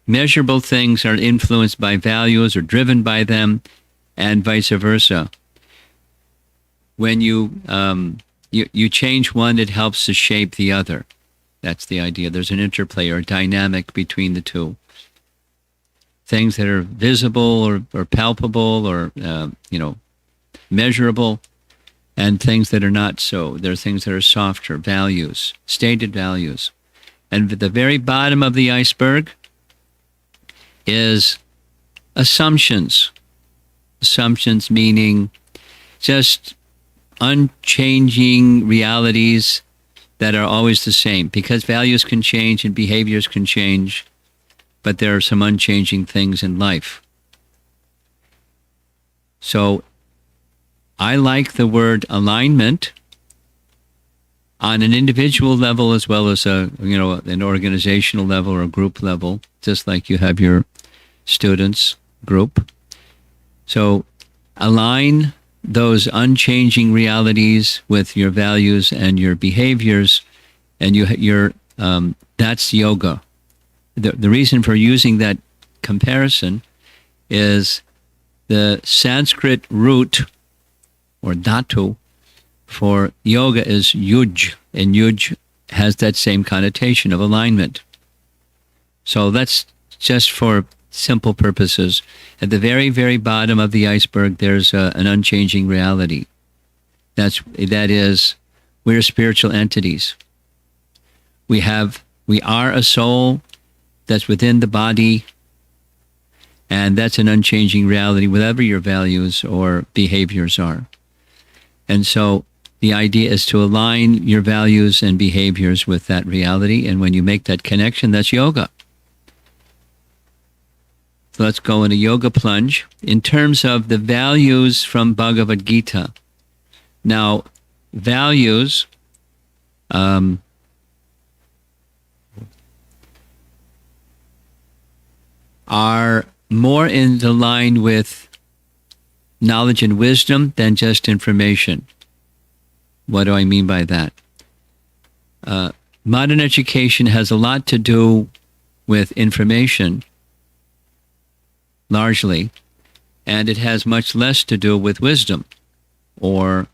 measurable things are influenced by values or driven by them, and vice versa. When you change one, it helps to shape the other. That's the idea. There's an interplay or dynamic between the two. Things that are visible or palpable or measurable, and things that are not so. There are things that are softer, values, stated values. And at the very bottom of the iceberg is assumptions. Assumptions meaning just unchanging realities that are always the same. Because values can change and behaviors can change, but there are some unchanging things in life. So I like the word alignment on an individual level as well as an organizational level or a group level, just like you have your students group. So align those unchanging realities with your values and your behaviors, and that's yoga. The reason for using that comparison is the Sanskrit root or dhatu for yoga is yuj, and yuj has that same connotation of alignment. So that's just for simple purposes. At the very, very bottom of the iceberg, there's an unchanging reality. That is, we're spiritual entities. We are a soul that's within the body, and that's an unchanging reality, whatever your values or behaviors are. And so the idea is to align your values and behaviors with that reality, and when you make that connection, that's yoga. So let's go in a yoga plunge. In terms of the values from Bhagavad Gita. Now, values are more in the line with knowledge and wisdom than just information. What do I mean by that? Modern education has a lot to do with information, largely, and it has much less to do with wisdom or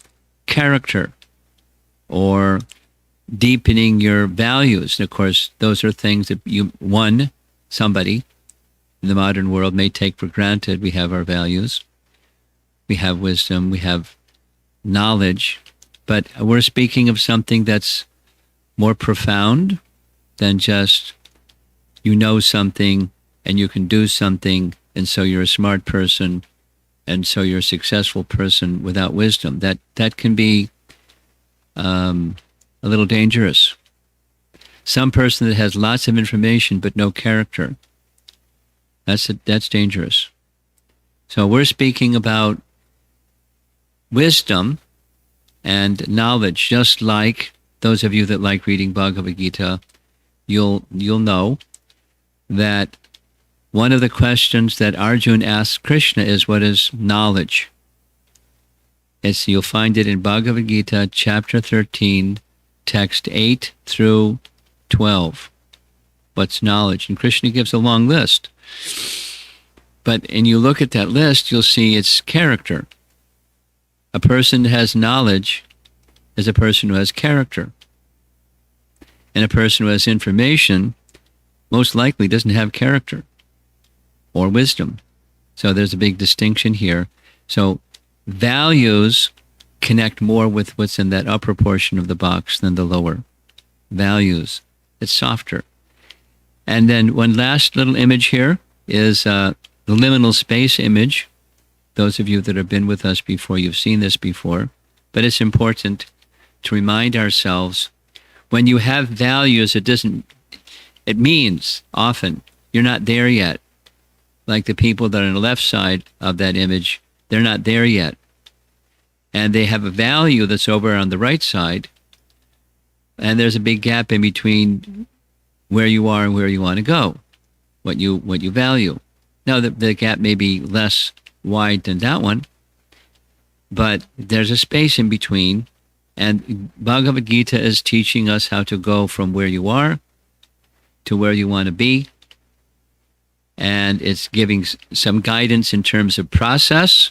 character or deepening your values. And of course, those are things that somebody in the modern world may take for granted. We have our values, we have wisdom, we have knowledge, but we're speaking of something that's more profound than just you know something and you can do something, and so you're a smart person, and so you're a successful person without wisdom. That can be a little dangerous. Some person that has lots of information but no character, that's dangerous. So we're speaking about wisdom and knowledge. Just like those of you that like reading Bhagavad Gita, you'll know that one of the questions that Arjuna asks Krishna is, what is knowledge? You'll find it in Bhagavad Gita, chapter 13, text 8 through 12. What's knowledge? And Krishna gives a long list. And you look at that list, you'll see it's character. A person who has knowledge is a person who has character. And a person who has information most likely doesn't have character or wisdom. So there's a big distinction here. So values connect more with what's in that upper portion of the box than the lower. Values. It's softer. And then one last little image here is the liminal space image. Those of you that have been with us before, you've seen this before. But it's important to remind ourselves, when you have values, it means often you're not there yet. Like the people that are on the left side of that image, they're not there yet. And they have a value that's over on the right side. And there's a big gap in between where you are and where you want to go, what you value. Now, the gap may be less wide than that one, but there's a space in between. And Bhagavad Gita is teaching us how to go from where you are to where you want to be. and it's giving some guidance in terms of process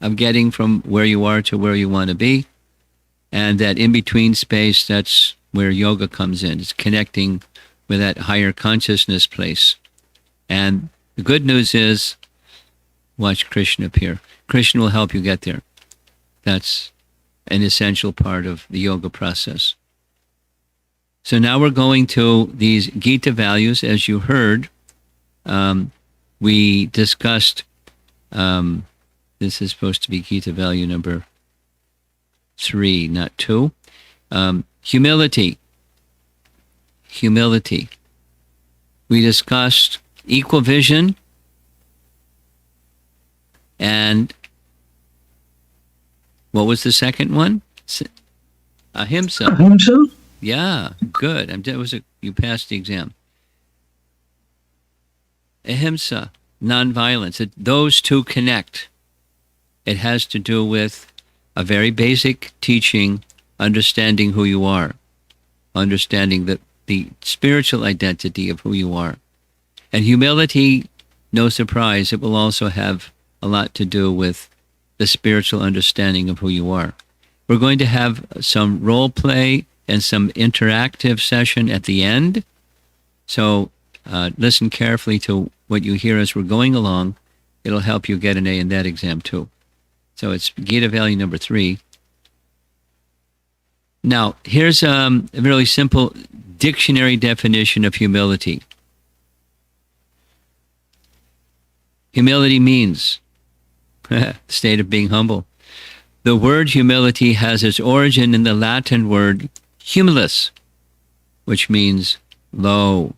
of getting from where you are to where you want to be. And that in-between space, that's where yoga comes in. It's connecting with that higher consciousness place. And the good news is, watch Krishna appear. Krishna will help you get there. That's an essential part of the yoga process. So now we're going to these Gita values. As you heard, we discussed, this is supposed to be Gita value number 3, not 2. Humility. Humility. We discussed equal vision and what was the second one? Ahimsa. Ahimsa? Yeah, good. You passed the exam. Ahimsa, nonviolence. Those two connect. It has to do with a very basic teaching, understanding who you are, understanding the spiritual identity of who you are. And humility, no surprise, it will also have a lot to do with the spiritual understanding of who you are. We're going to have some role play and some interactive session at the end. So listen carefully to what you hear as we're going along. It'll help you get an A in that exam too. So it's Gita value number 3. Now, here's a really simple dictionary definition of humility. Humility means the state of being humble. The word humility has its origin in the Latin word humilis, which means low.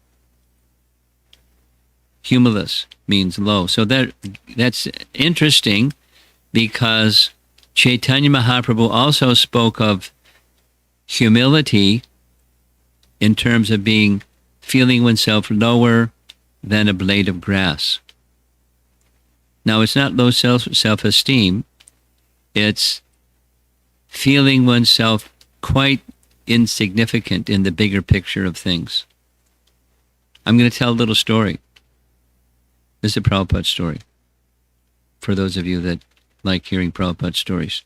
Humilis means low. So that's interesting because Chaitanya Mahaprabhu also spoke of humility in terms of feeling oneself lower than a blade of grass. Now, it's not low self-esteem. It's feeling oneself quite insignificant in the bigger picture of things. I'm going to tell a little story. This is a Prabhupada story, for those of you that like hearing Prabhupada stories.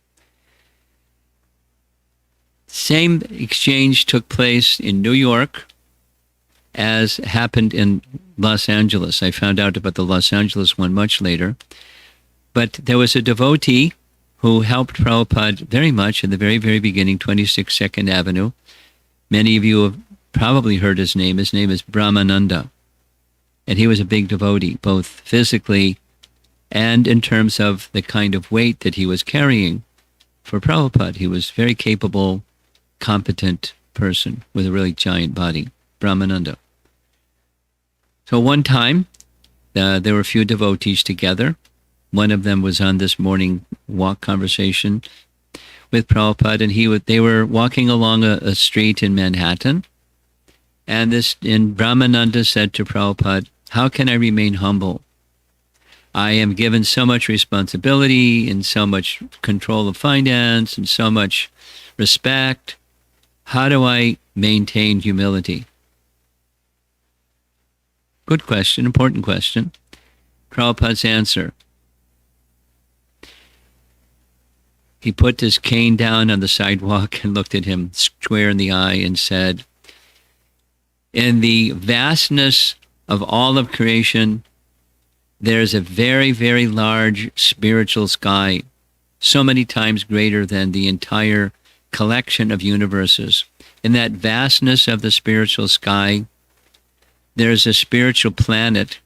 Same exchange took place in New York as happened in Los Angeles. I found out about the Los Angeles one much later. But there was a devotee who helped Prabhupada very much in the very, very beginning, 26 2nd Avenue. Many of you have probably heard his name. His name is Brahmananda. And he was a big devotee, both physically and in terms of the kind of weight that he was carrying for Prabhupada. He was a very capable, competent person with a really giant body, Brahmananda. So one time, there were a few devotees together. One of them was on this morning walk conversation with Prabhupada, and they were walking along a street in Manhattan. And Brahmananda said to Prabhupada, "How can I remain humble? I am given so much responsibility and so much control of finance and so much respect. How do I maintain humility?" Good question, important question. Prabhupada's answer. He put his cane down on the sidewalk and looked at him square in the eye and said, "In the vastness of all of creation, there's a very, very large spiritual sky, so many times greater than the entire collection of universes. In that vastness of the spiritual sky, there's a spiritual planet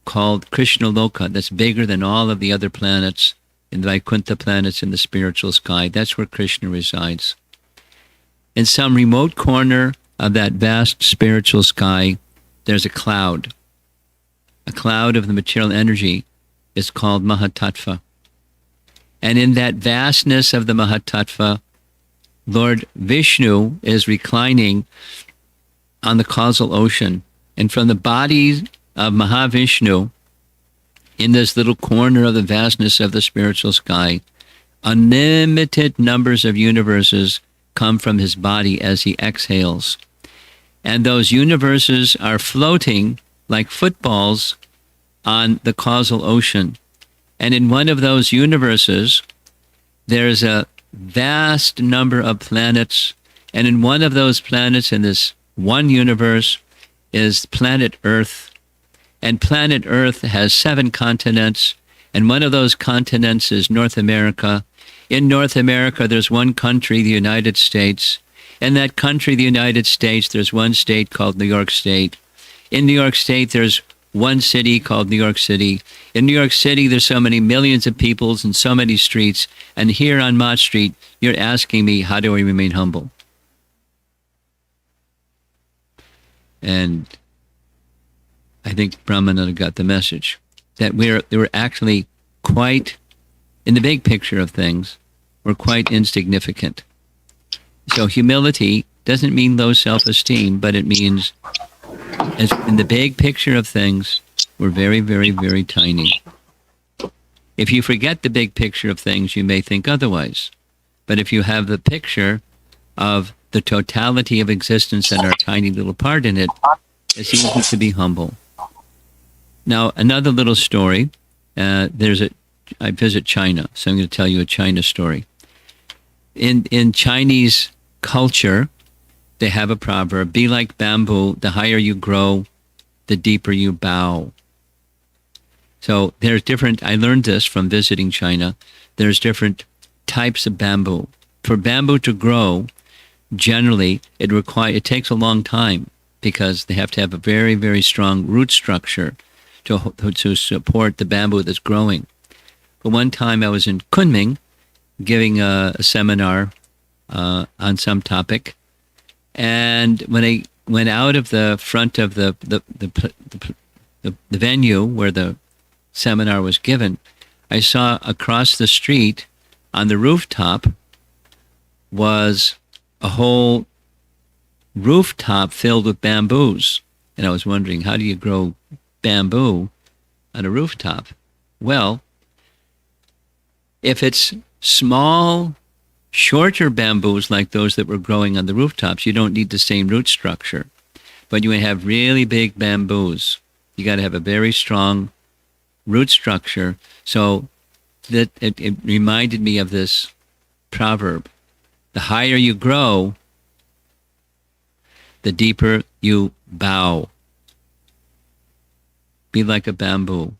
called Krishna Loka that's bigger than all of the other planets, in the Vaikuntha planets in the spiritual sky. That's where Krishna resides. In some remote corner of that vast spiritual sky, there's a cloud. A cloud of the material energy is called Mahatattva. And in that vastness of the Mahatattva, Lord Vishnu is reclining on the causal ocean. And from the body of Mahavishnu, in this little corner of the vastness of the spiritual sky, unlimited numbers of universes come from his body as he exhales. And those universes are floating like footballs on the causal ocean. And in one of those universes, there's a vast number of planets. And in one of those planets in this one universe is planet Earth. And planet Earth has 7 continents. And one of those continents is North America. In North America, there's one country, the United States. In that country, the United States, there's one state called New York State. In New York State, there's one city called New York City. In New York City, there's so many millions of people and so many streets. And here on Mott Street, you're asking me, how do I remain humble? And I think Brahmananda got the message that we're actually quite, in the big picture of things, we're quite insignificant. So humility doesn't mean low self-esteem, but it means, as in the big picture of things, we're very, very, very tiny. If you forget the big picture of things, you may think otherwise. But if you have the picture of the totality of existence and our tiny little part in it, it's easy to be humble. Now, another little story. I visit China, so I'm going to tell you a China story. In Chinese culture, they have a proverb, be like bamboo, the higher you grow, the deeper you bow. So there's different, I learned this from visiting China, there's different types of bamboo. For bamboo to grow, generally, it takes a long time because they have to have a very, very strong root structure to support the bamboo that's growing. But one time I was in Kunming giving a seminar on some topic, and when I went out of the front of the venue where the seminar was given, I saw across the street on the rooftop was a whole rooftop filled with bamboos. And I was wondering, how do you grow bamboo on a rooftop? Well, if it's small, shorter bamboos like those that were growing on the rooftops, you don't need the same root structure. But you have really big bamboos. You got to have a very strong root structure. So that it reminded me of this proverb. The higher you grow, the deeper you bow. Be like a bamboo.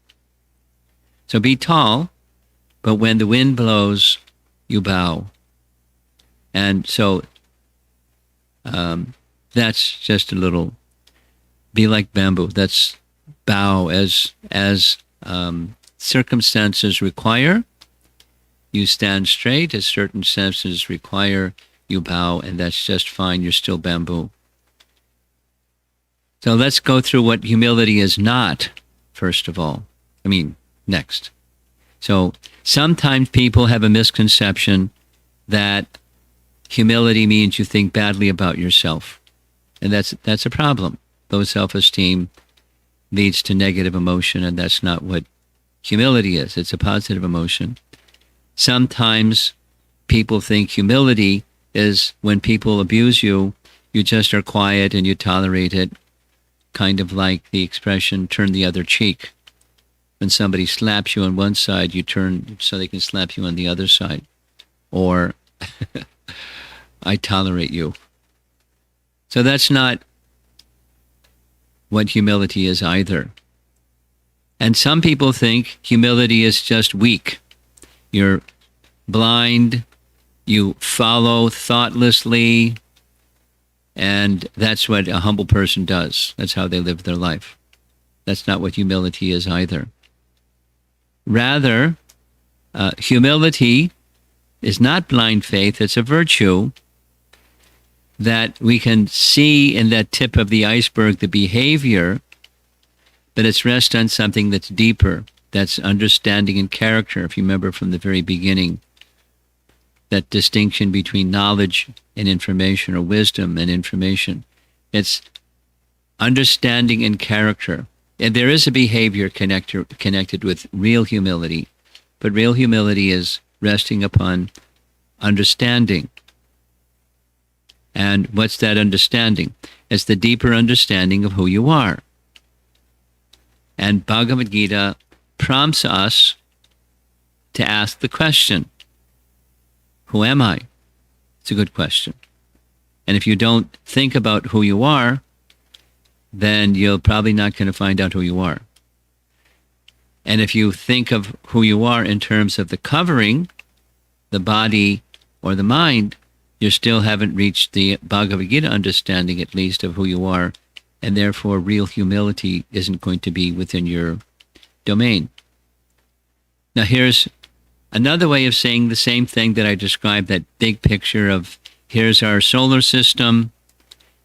So be tall, but when the wind blows, you bow. And so that's just a little, be like bamboo. That's bow as circumstances require. You stand straight as circumstances require. You bow, and that's just fine. You're still bamboo. So let's go through what humility is not, first of all. Next. So sometimes people have a misconception that humility means you think badly about yourself. And that's a problem. Low self-esteem leads to negative emotion, and that's not what humility is. It's a positive emotion. Sometimes people think humility is when people abuse you, you just are quiet and you tolerate it, kind of like the expression, turn the other cheek. When somebody slaps you on one side, you turn so they can slap you on the other side. Or, I tolerate you. So that's not what humility is either. And some people think humility is just weak. You're blind, you follow thoughtlessly, and that's what a humble person does. That's how they live their life. That's not what humility is either. Rather, humility is not blind faith, it's a virtue that we can see in that tip of the iceberg, the behavior, but it's rest on something that's deeper. That's understanding and character, if you remember from the very beginning. That distinction between knowledge and information, or wisdom and information. It's understanding and character. And there is a behavior connected with real humility, but real humility is resting upon understanding. And what's that understanding? It's the deeper understanding of who you are. And Bhagavad Gita prompts us to ask the question, who am I? It's a good question. And if you don't think about who you are, then you're probably not going to find out who you are. And if you think of who you are in terms of the covering, the body or the mind, you still haven't reached the Bhagavad Gita understanding, at least, of who you are, and therefore real humility isn't going to be within your domain. Now here's another way of saying the same thing that I described, that big picture of here's our solar system,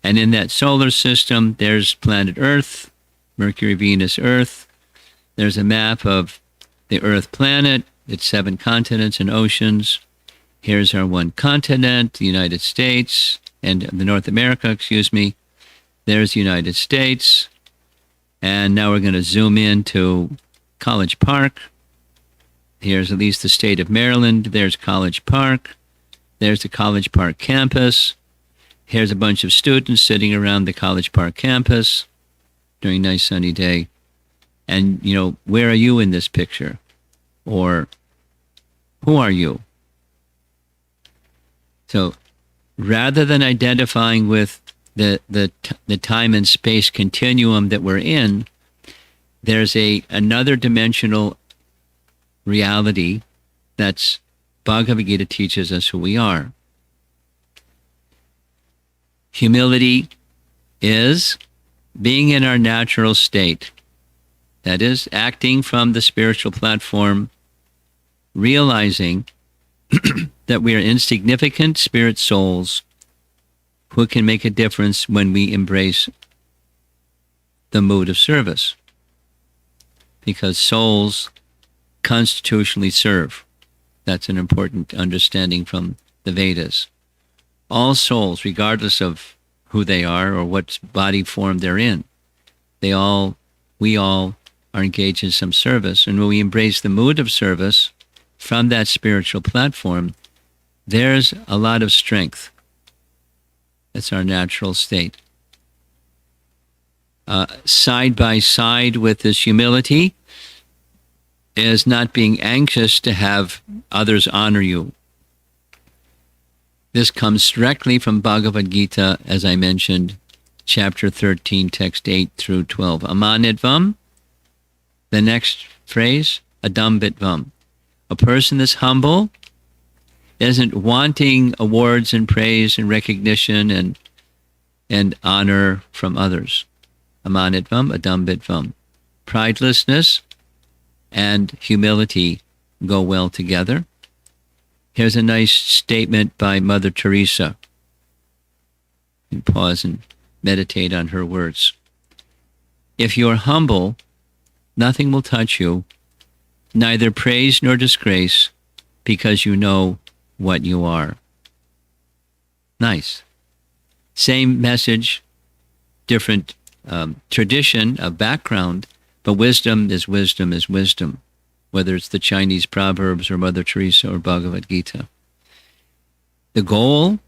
and in that solar system there's planet Earth, Mercury, Venus, Earth. There's a map of the Earth planet, its 7 continents and oceans. Here's our one continent, the United States, and the North America, excuse me. There's the United States. And now we're going to zoom in to College Park. Here's at least the state of Maryland. There's College Park. There's the College Park campus. Here's a bunch of students sitting around the College Park campus during a nice sunny day. And, where are you in this picture? Or who are you? So rather than identifying with the time and space continuum that we're in, there's another dimensional reality that's Bhagavad Gita teaches us who we are. Humility is being in our natural state. That is, acting from the spiritual platform, realizing that we are insignificant spirit souls who can make a difference when we embrace the mood of service. Because souls constitutionally serve. That's an important understanding from the Vedas. All souls, regardless of who they are or what body form they're in, we all are engaged in some service. And when we embrace the mood of service from that spiritual platform, there's a lot of strength. That's our natural state. Side by side with this humility is not being anxious to have others honor you. This comes directly from Bhagavad Gita, as I mentioned, chapter 13, text 8 through 12. Amanitvam, the next phrase, adambitvam. A person that's humble isn't wanting awards and praise and recognition and honor from others. Amanitvam, adambitvam. Pridelessness and humility go well together. Here's a nice statement by Mother Teresa. You can pause and meditate on her words. If you're humble, nothing will touch you, neither praise nor disgrace, because you know what you are. Nice. Same message, different tradition of background, but wisdom is wisdom is wisdom, whether it's the Chinese Proverbs or Mother Teresa or Bhagavad Gita. The goal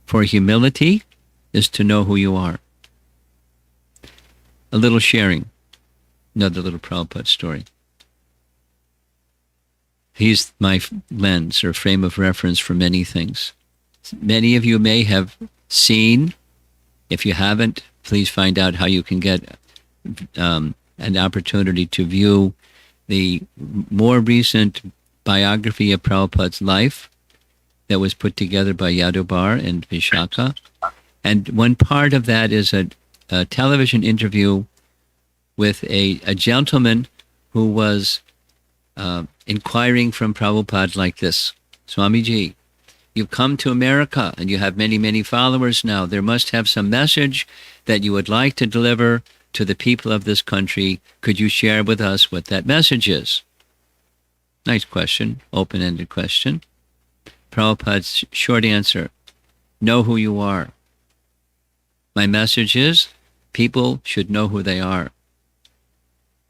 for humility is to know who you are. A little sharing, another little Prabhupada story. He's my lens or frame of reference for many things. Many of you may have seen. If you haven't, please find out how you can get an opportunity to view the more recent biography of Prabhupada's life that was put together by Yadubar and Vishaka. And one part of that is a television interview with a gentleman who was inquiring from Prabhupada like this: Swamiji, you've come to America and you have many, many followers now. There must have some message that you would like to deliver to the people of this country. Could you share with us what that message is? Nice question, open-ended question. Prabhupada's short answer: know who you are. My message is, people should know who they are.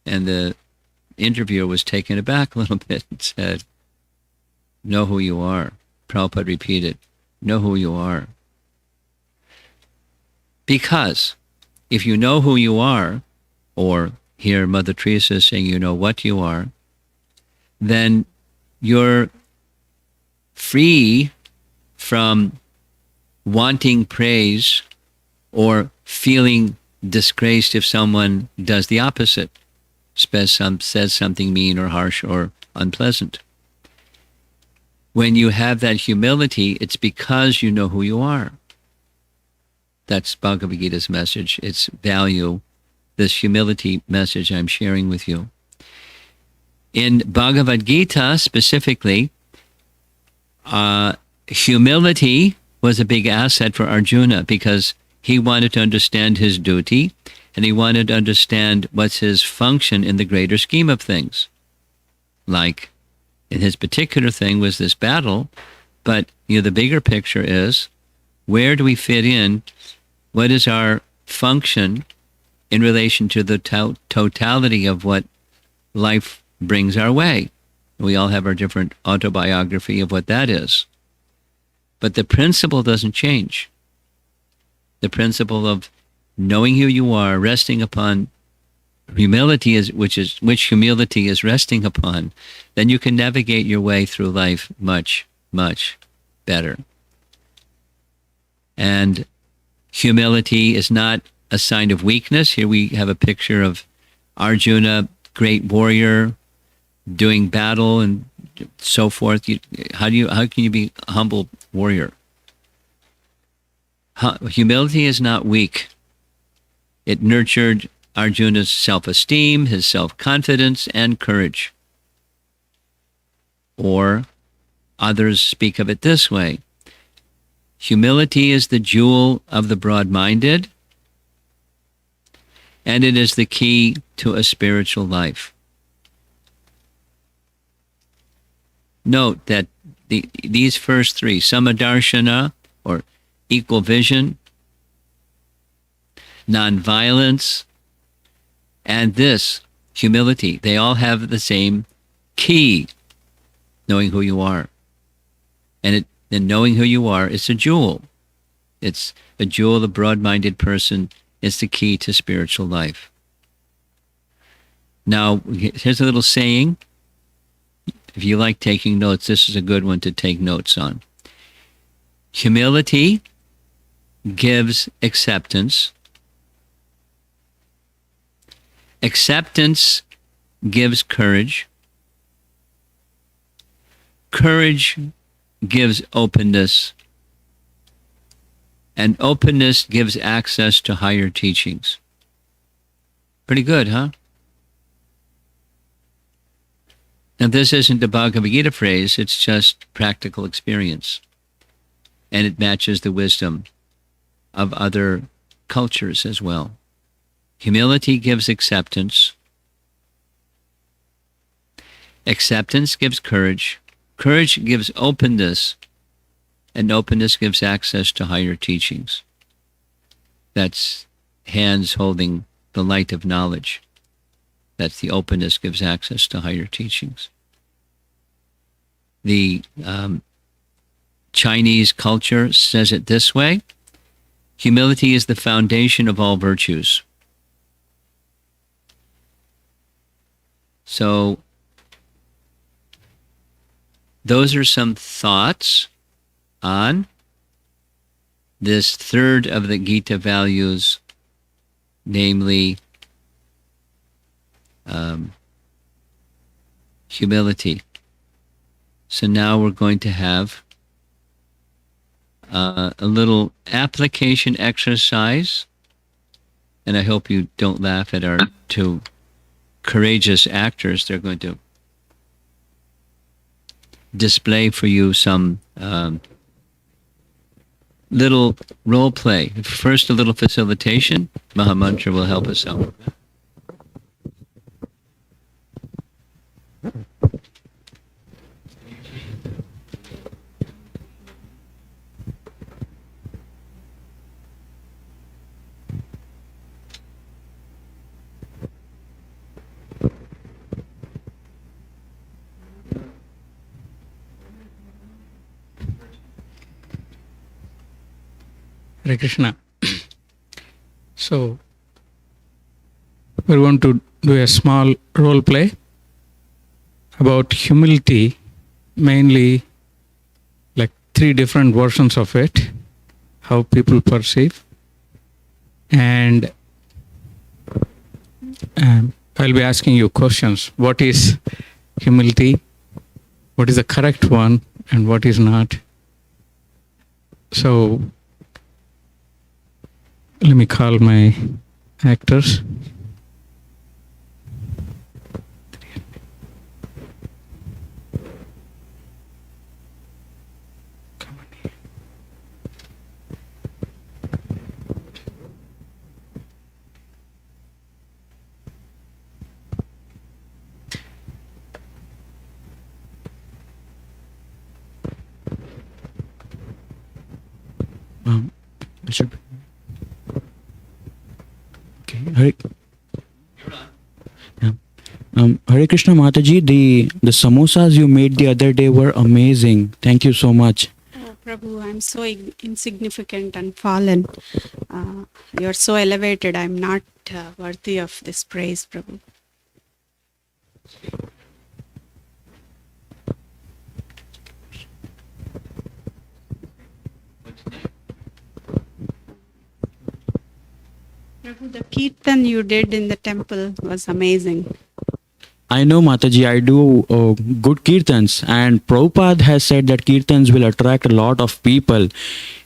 And the interviewer was taken aback a little bit and said, know who you are. Prabhupada repeated, know who you are. Because if you know who you are, or hear Mother Teresa saying, you know what you are, then you're free from wanting praise or feeling disgraced if someone does the opposite, says something mean or harsh or unpleasant. When you have that humility, it's because you know who you are. That's Bhagavad Gita's message, its value, this humility message I'm sharing with you. In Bhagavad Gita specifically, humility was a big asset for Arjuna because he wanted to understand his duty and he wanted to understand what's his function in the greater scheme of things. Like, in his particular thing was this battle, but the bigger picture is, where do we fit in? What is our function in relation to the totality of what life brings our way? We all have our different autobiography of what that is. But the principle doesn't change. The principle of knowing who you are, resting upon humility, which humility is resting upon, then you can navigate your way through life much, much better. And humility is not a sign of weakness. Here we have a picture of Arjuna, great warrior, doing battle and so forth. How can you be a humble warrior? Humility is not weak. It nurtured Arjuna's self-esteem, his self-confidence, and courage. Or others speak of it this way: humility is the jewel of the broad-minded, and it is the key to a spiritual life. Note that these first three, samadarshana, or equal vision, nonviolence, and this, humility, they all have the same key, knowing who you are. And knowing who you are is a jewel. It's a jewel. The broad-minded person is the key to spiritual life. Now, here's a little saying. If you like taking notes, this is a good one to take notes on. Humility gives acceptance. Acceptance gives courage. Courage gives openness. And openness gives access to higher teachings. Pretty good, huh? Now, this isn't a Bhagavad Gita phrase, it's just practical experience. And it matches the wisdom of other cultures as well. Humility gives acceptance. Acceptance gives courage. Courage gives openness. And openness gives access to higher teachings. That's hands holding the light of knowledge. That's the openness gives access to higher teachings. The Chinese culture says it this way: humility is the foundation of all virtues. So, those are some thoughts on this third of the Gita values, namely humility. So now we're going to have a little application exercise, and I hope you don't laugh at our two courageous actors. They're going to display for you some little role play. First, a little facilitation. Mahamantra will help us out with that. Hare Krishna. So, we're going to do a small role play about humility, mainly like 3 different versions of it, how people perceive. And I'll be asking you questions. What is humility? What is the correct one and what is not? So let me call my actors. I should. Okay. Hare Krishna Mataji, the samosas you made the other day were amazing. Thank you so much. Oh, Prabhu, I'm so insignificant and fallen. You're so elevated. I'm not worthy of this praise, Prabhu. Prabhu, the kirtan you did in the temple was amazing. I know, Mataji, I do good kirtans, and Prabhupada has said that kirtans will attract a lot of people.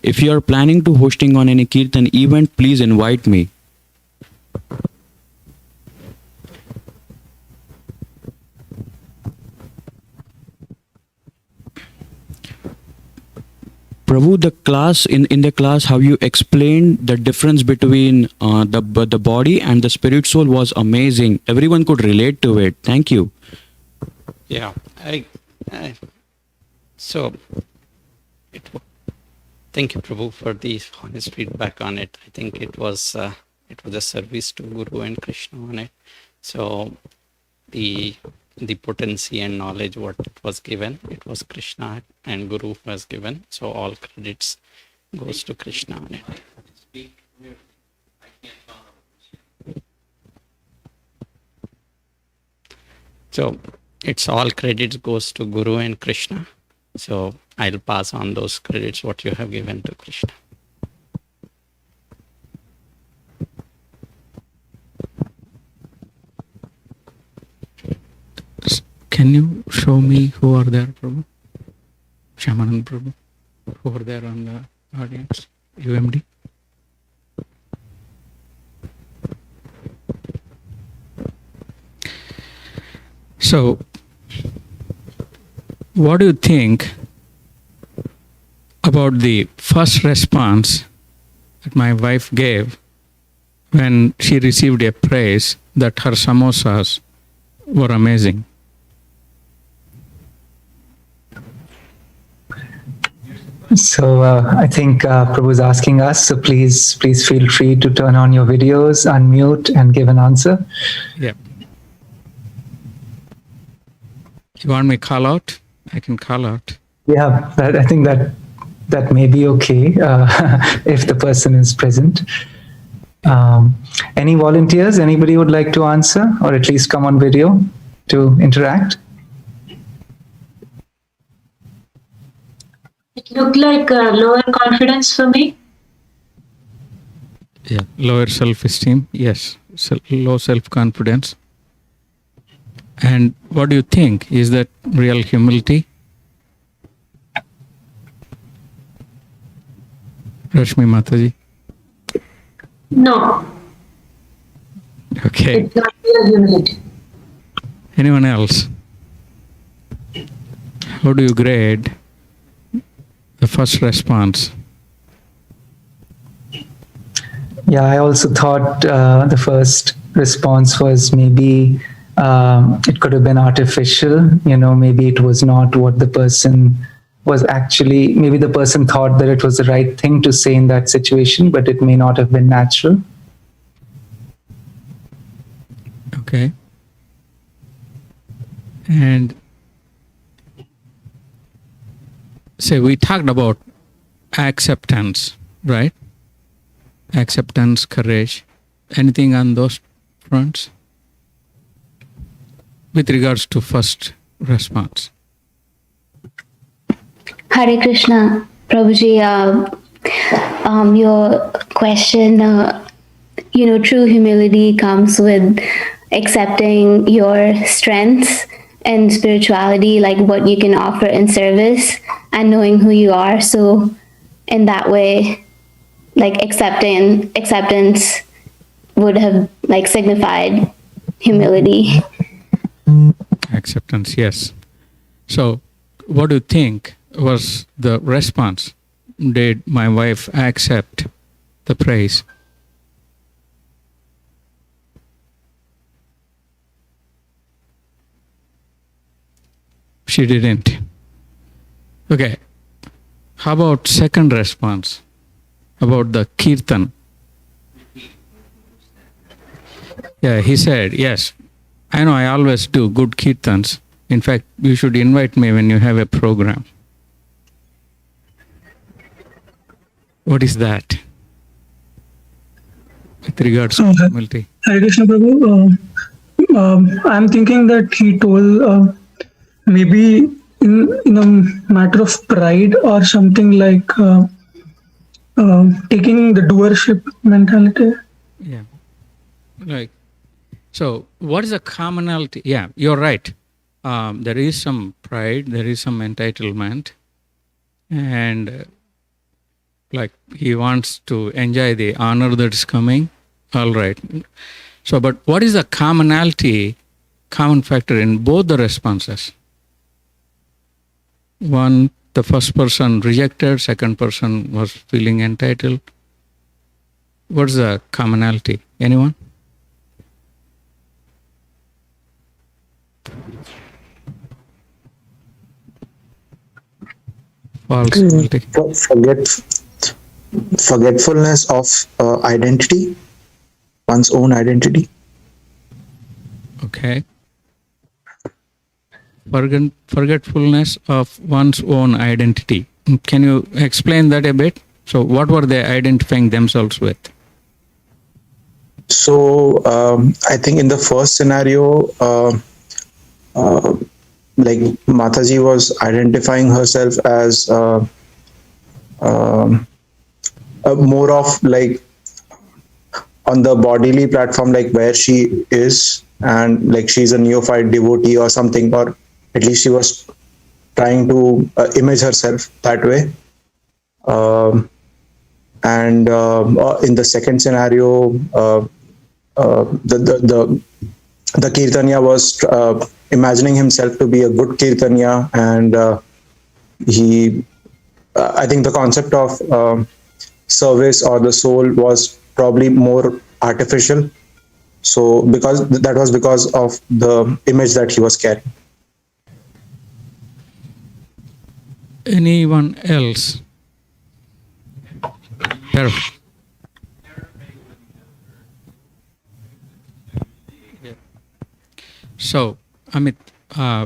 If you are planning to hosting on any kirtan event, please invite me. Prabhu, the class in the class, how you explained the difference between the body and the spirit soul was amazing. Everyone could relate to it. Thank you. Yeah, so thank you, Prabhu, for the honest feedback on it. I think it was a service to Guru and Krishna on it. So the potency and knowledge what it was given, it was Krishna and Guru was given. So all credits goes to Krishna on it. So it's all credits goes to Guru and Krishna. So I'll pass on those credits what you have given to Krishna. Can you show me who are there, Prabhu? Shyamanand Prabhu, who are there on the audience? UMD? So, what do you think about the first response that my wife gave when she received a praise that her samosas were amazing? So I think Prabhu is asking us, so please feel free to turn on your videos, unmute and give an answer. Yeah. You want me to call out? I can call out. Yeah, I think that may be okay if the person is present. Any volunteers? Anybody would like to answer or at least come on video to interact? It looked like lower confidence for me. Yeah, lower self-esteem. Yes, low self-confidence. And what do you think? Is that real humility? Rashmi Mataji? No. Okay. It's not real humility. Anyone else? How do you grade the first response? Yeah, I also thought the first response was maybe it could have been artificial, maybe it was not what the person was actually, maybe the person thought that it was the right thing to say in that situation, but it may not have been natural. Okay. And say we talked about acceptance, right? Acceptance, courage. Anything on those fronts? with regards to first response. Hare Krishna, Prabhuji. Your question, true humility comes with accepting your strengths and spirituality, like what you can offer in service, and knowing who you are. So, in that way, like acceptance would have like signified humility. Acceptance, yes. So, what do you think was the response? Did my wife accept the praise? She didn't. Okay. How about second response? About the kirtan? Yeah, he said, yes, I know I always do good kirtans. In fact, you should invite me when you have a program. What is that? With regards to humility. Hare Krishna Prabhu, I'm thinking that he told maybe in a matter of pride or something like taking the doership mentality. Yeah. Like, so what is the commonality? Yeah, you're right. There is some pride, there is some entitlement, and like he wants to enjoy the honor that's coming. All right. So, but what is the commonality, common factor in both the responses? One, the first person rejected, second person was feeling entitled. What's the commonality? Anyone? False humility. Forgetfulness of identity, one's own identity. Okay. Forgetfulness of one's own identity. Can you explain that a bit? So, what were they identifying themselves with? So, I think in the first scenario, like Mataji was identifying herself as more of like on the bodily platform, like where she is, and like she's a neophyte devotee or something, or at least she was trying to image herself that way. And in the second scenario, the Kirtanya was imagining himself to be a good Kirtanya, and I think the concept of service or the soul was probably more artificial. So because that was because of the image that he was carrying. Anyone else? Perfect. So, Amit,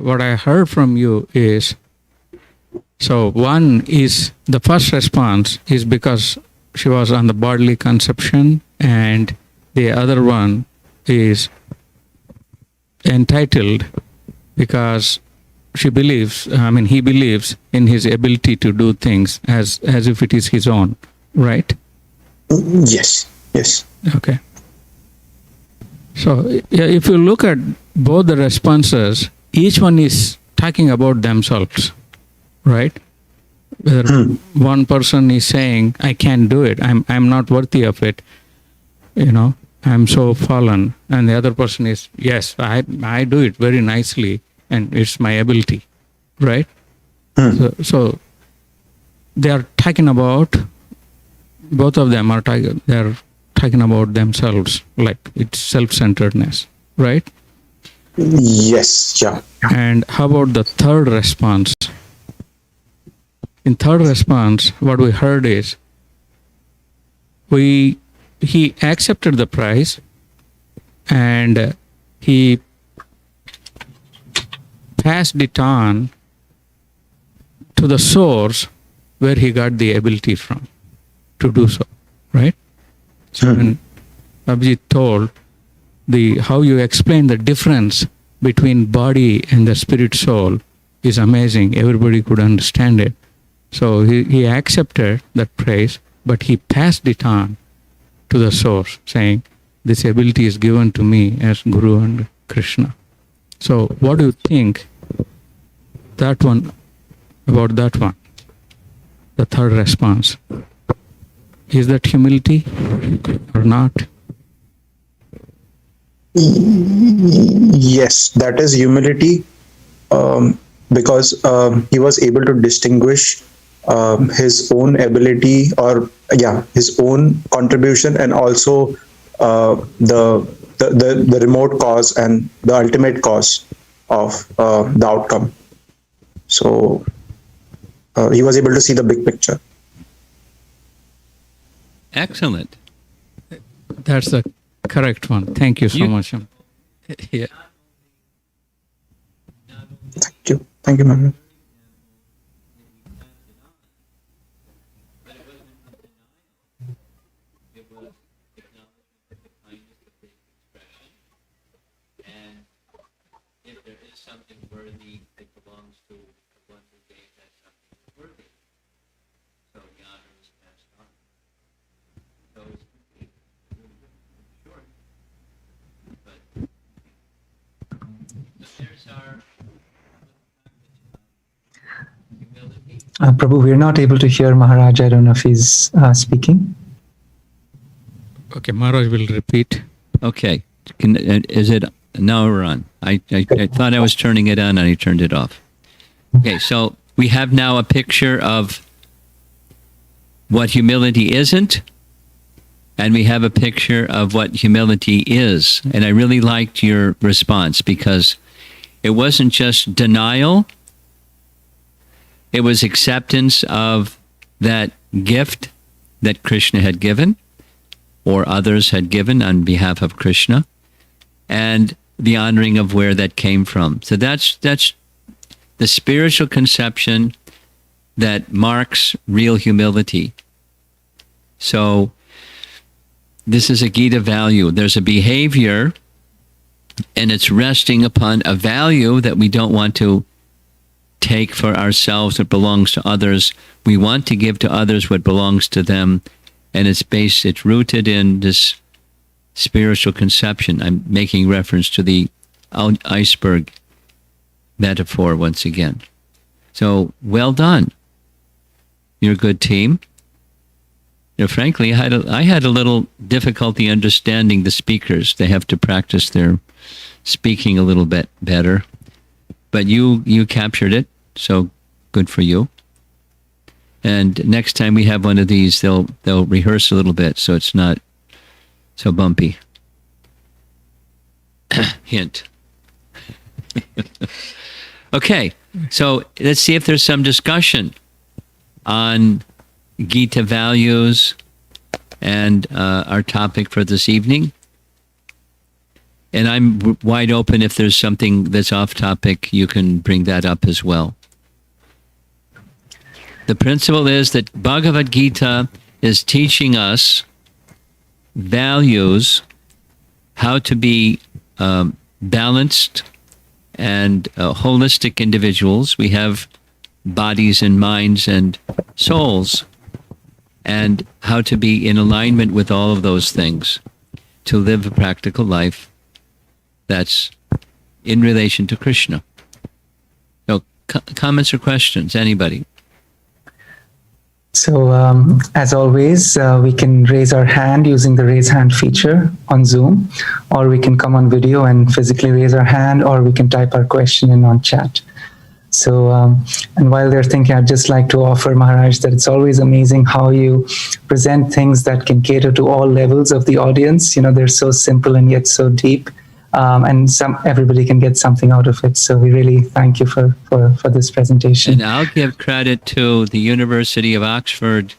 what I heard from you is, so one is, the first response is because she was on the bodily conception, and the other one is entitled because he believes in his ability to do things as if it is his own, right? Yes. Okay. So if you look at both the responses, each one is talking about themselves, right? Whether one person is saying, I can't do it, I'm not worthy of it, I'm so fallen, and the other person is, yes, I do it very nicely, and it's my ability, right? So they are talking about, both of them are they're talking about themselves, like it's self-centeredness, right? Yes, yeah. And how about the third response? In third response, what we heard is, he accepted the prize, and he passed it on to the source where he got the ability from to do so, right? So when Abhijit told how you explain the difference between body and the spirit soul is amazing. Everybody could understand it. So he accepted that praise, but he passed it on to the source, saying, this ability is given to me as Guru and Krishna. So what do you think about that one? The third response. Is that humility or not? Yes, that is humility, because he was able to distinguish his own ability, or his own contribution, and also the remote cause and the ultimate cause of the outcome. So he was able to see the big picture. Excellent. That's the correct one. Thank you so much. Yeah. Thank you, Maharaj. Prabhu, we're not able to hear Maharaj. I don't know if he's speaking. Okay, Maharaj will repeat. Okay. Is it now we're on? I thought I was turning it on and I turned it off. Okay, so we have now a picture of what humility isn't, and we have a picture of what humility is. And I really liked your response, because it wasn't just denial, it was acceptance of that gift that Krishna had given, or others had given on behalf of Krishna, and the honoring of where that came from. So that's the spiritual conception that marks real humility. So this is a Gita value. There's a behavior, and it's resting upon a value that we don't want to take for ourselves that belongs to others. We want to give to others what belongs to them, and it's rooted in this spiritual conception. I'm making reference to the iceberg metaphor once again. So well done. You're a good team. Frankly, I had a little difficulty understanding the speakers. They have to practice their speaking a little bit better. But you captured it, so good for you. And next time we have one of these, they'll rehearse a little bit so it's not so bumpy. Hint. Okay, so let's see if there's some discussion on Gita values and our topic for this evening. And I'm wide open. If there's something that's off topic, you can bring that up as well. The principle is that Bhagavad Gita is teaching us values, how to be balanced and holistic individuals. We have bodies and minds and souls, and how to be in alignment with all of those things to live a practical life that's in relation to Krishna. So, comments or questions? Anybody? So, as always, we can raise our hand using the raise hand feature on Zoom, or we can come on video and physically raise our hand, or we can type our question in on chat. So, and while they're thinking, I'd just like to offer Maharaj that it's always amazing how you present things that can cater to all levels of the audience. They're so simple and yet so deep. And everybody can get something out of it. So we really thank you for this presentation. And I'll give credit to the University of Oxford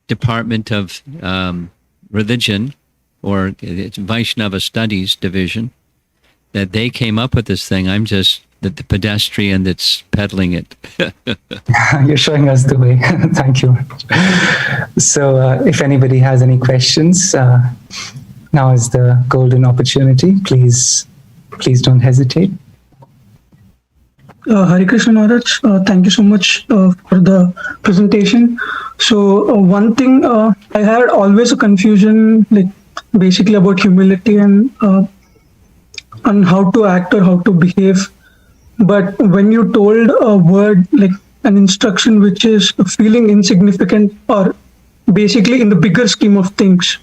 Department of Religion, or Vaishnava Studies Division, that they came up with this thing. I'm just the pedestrian that's peddling it. You're showing us the way. Thank you. So if anybody has any questions, now is the golden opportunity. Please don't hesitate. Hare Krishna Maharaj, thank you so much for the presentation. So one thing I had always a confusion, like basically about humility and on how to act or how to behave. But when you told a word like an instruction which is feeling insignificant or basically in the bigger scheme of things,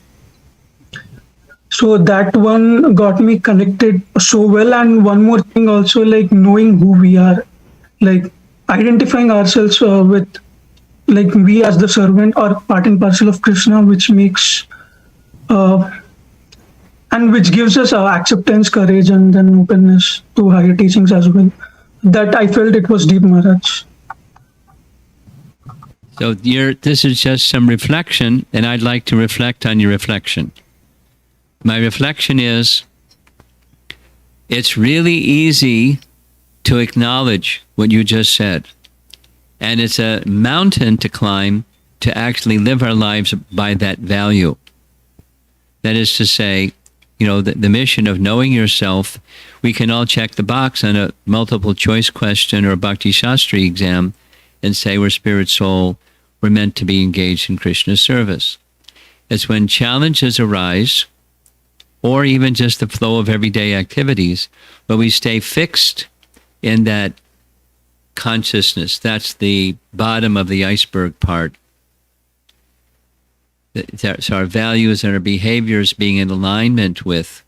so that one got me connected so well. And one more thing also, like knowing who we are, like identifying ourselves with like we as the servant or part and parcel of Krishna, which makes uh, and which gives us acceptance, courage, and then openness to higher teachings as well. That I felt it was deep, Maharaj. So this is just some reflection, and I'd like to reflect on your reflection. My reflection is, it's really easy to acknowledge what you just said. And it's a mountain to climb to actually live our lives by that value. That is to say, the mission of knowing yourself, we can all check the box on a multiple choice question or a Bhakti Shastri exam and say we're spirit soul, we're meant to be engaged in Krishna's service. It's when challenges arise, or even just the flow of everyday activities, but we stay fixed in that consciousness. That's the bottom of the iceberg part. So our values and our behaviors being in alignment with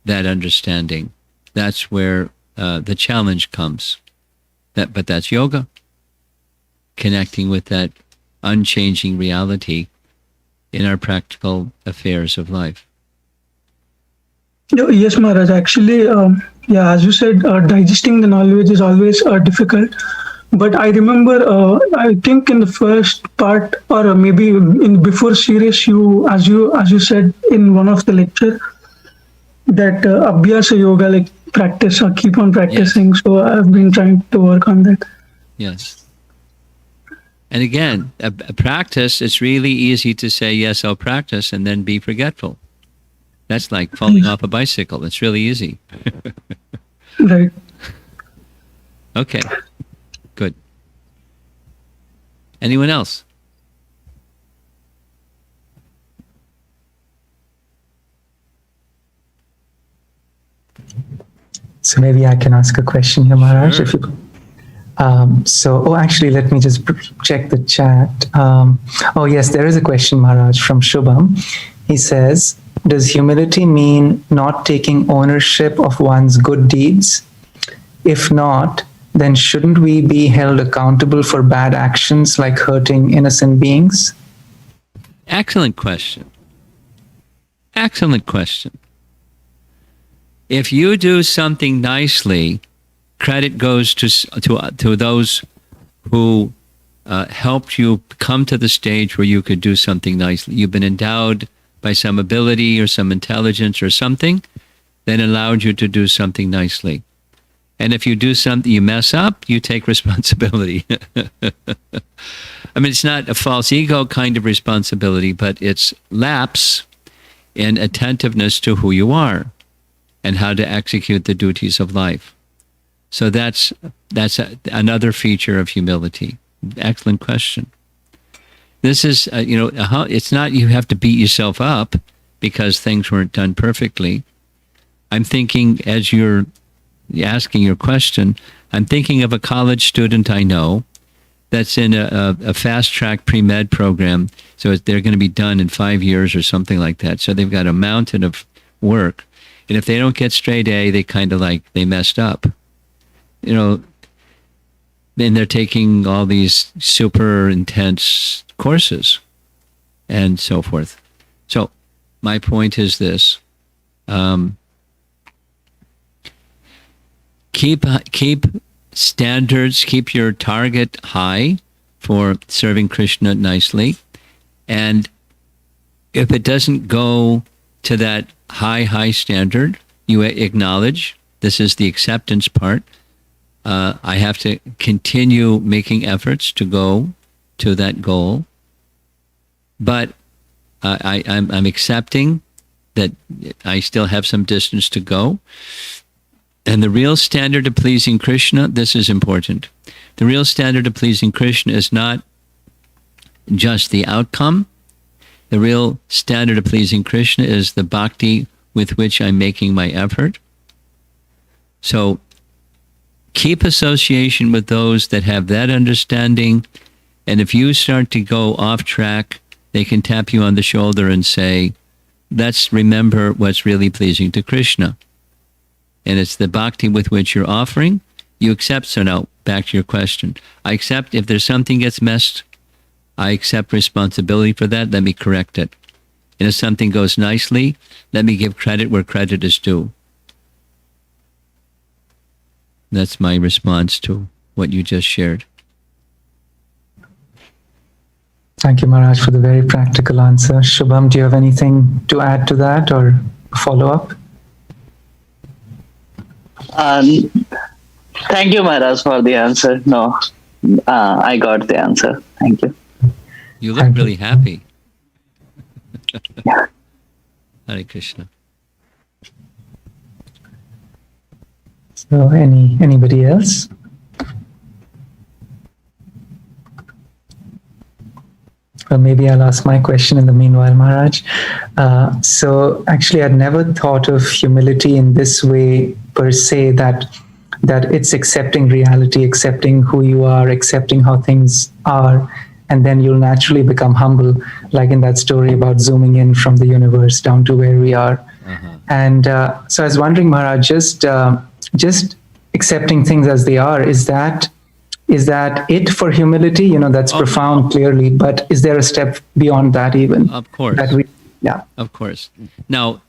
that understanding. That's where the challenge comes. But that's yoga. Connecting with that unchanging reality in our practical affairs of life. Yes, Maharaj. Actually, as you said, digesting the knowledge is always difficult. But I remember, I think in the first part, or maybe in before series, as you said in one of the lecture, that abhyasa yoga, like practice, keep on practicing. Yes. So I've been trying to work on that. Yes. And again, a practice, it's really easy to say, yes, I'll practice, and then be forgetful. That's like falling off a bicycle. It's really easy. Right. Okay. Good. Anyone else? So maybe I can ask a question here, Maharaj. Sure. If you, actually, let me just check the chat. Yes, there is a question, Maharaj, from Shubham. He says, does humility mean not taking ownership of one's good deeds? If not, then shouldn't we be held accountable for bad actions like hurting innocent beings? Excellent question. Excellent question. If you do something nicely, credit goes to those who helped you come to the stage where you could do something nicely. You've been endowed by some ability or some intelligence or something that allowed you to do something nicely. And if you do something, you mess up, you take responsibility. I mean, it's not a false ego kind of responsibility, but it's lapse in attentiveness to who you are and how to execute the duties of life. So that's another feature of humility. Excellent question. This is, it's not you have to beat yourself up because things weren't done perfectly. I'm thinking, as you're asking your question, I'm thinking of a college student I know that's in a fast-track pre-med program. So they're going to be done in 5 years or something like that. So they've got a mountain of work. And if they don't get straight A, they kind of they messed up. Then they're taking all these super intense courses and so forth. So my point is this. Keep standards, keep your target high for serving Krishna nicely. And if it doesn't go to that high standard, you acknowledge, this is the acceptance part. I have to continue making efforts to go to that goal. But I'm accepting that I still have some distance to go. And the real standard of pleasing Krishna, this is important. The real standard of pleasing Krishna is not just the outcome. The real standard of pleasing Krishna is the bhakti with which I'm making my effort. So keep association with those that have that understanding. And if you start to go off track, they can tap you on the shoulder and say, let's remember what's really pleasing to Krishna. And it's the bhakti with which you're offering. You accept. So now, back to your question. I accept if there's something gets messed, I accept responsibility for that. Let me correct it. And if something goes nicely, let me give credit where credit is due. That's my response to what you just shared. Thank you, Maharaj, for the very practical answer. Shubham, do you have anything to add to that or follow up? Thank you, Maharaj, for the answer. No, I got the answer. Thank you. You look really happy. Hare Krishna. So anybody else? Well, maybe I'll ask my question in the meanwhile, Maharaj. So actually, I'd never thought of humility in this way per se, that it's accepting reality, accepting who you are, accepting how things are, and then you'll naturally become humble, like in that story about zooming in from the universe down to where we are. And so I was wondering, Maharaj, just accepting things as they are, is that it for humility? You know, that's profound, clearly, but is there a step beyond that even? Of course. Of course. Now,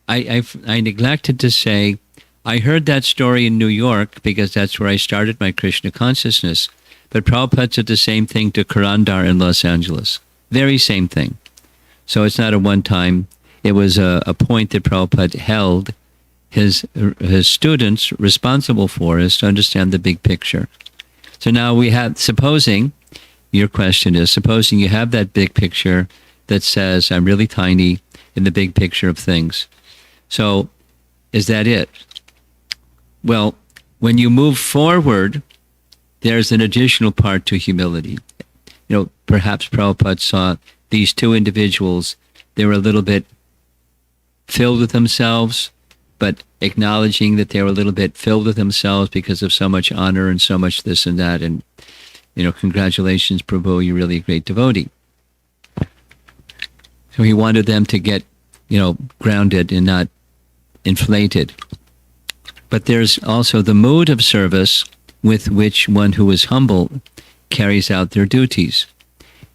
I neglected to say, I heard that story in New York because that's where I started my Krishna consciousness. But Prabhupada said the same thing to Karandar in Los Angeles. Very same thing. So it's not a one-time. It was a point that Prabhupada held his students responsible for, is to understand the big picture. So now we have, supposing you have that big picture that says, I'm really tiny in the big picture of things. So is that it? Well, when you move forward, there's an additional part to humility. You know, perhaps Prabhupada saw these two individuals, they were a little bit filled with themselves, but acknowledging that they were a little bit filled with themselves because of so much honor and so much this and that. And, you know, congratulations, Prabhu, you're really a great devotee. So he wanted them to get, you know, grounded and not inflated. But there's also the mood of service with which one who is humble carries out their duties.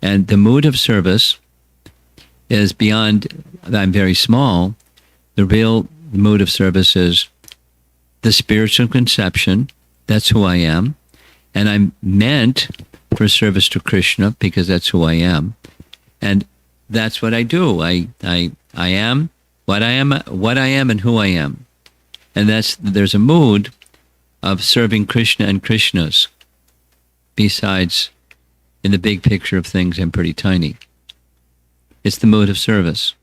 And the mood of service is beyond, I'm very small. The real mood of service is the spiritual conception, that's who I am. And I'm meant for service to Krishna because that's who I am. And that's what I do. I am what I am and who I am. And there's a mood of serving Krishna and Krishnas. Besides, in the big picture of things, I'm pretty tiny. It's the mood of service.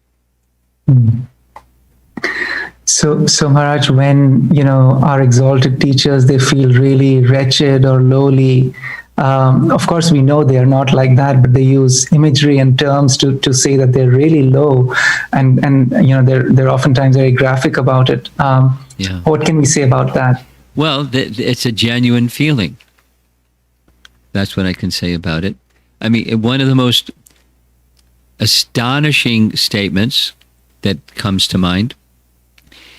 So Maharaj, when, you know, our exalted teachers, they feel really wretched or lowly, of course we know they are not like that, but they use imagery and terms to say that they're really low, and you know, they're oftentimes very graphic about it. What can we say about that? Well, it's a genuine feeling. That's what I can say about it. I mean, one of the most astonishing statements that comes to mind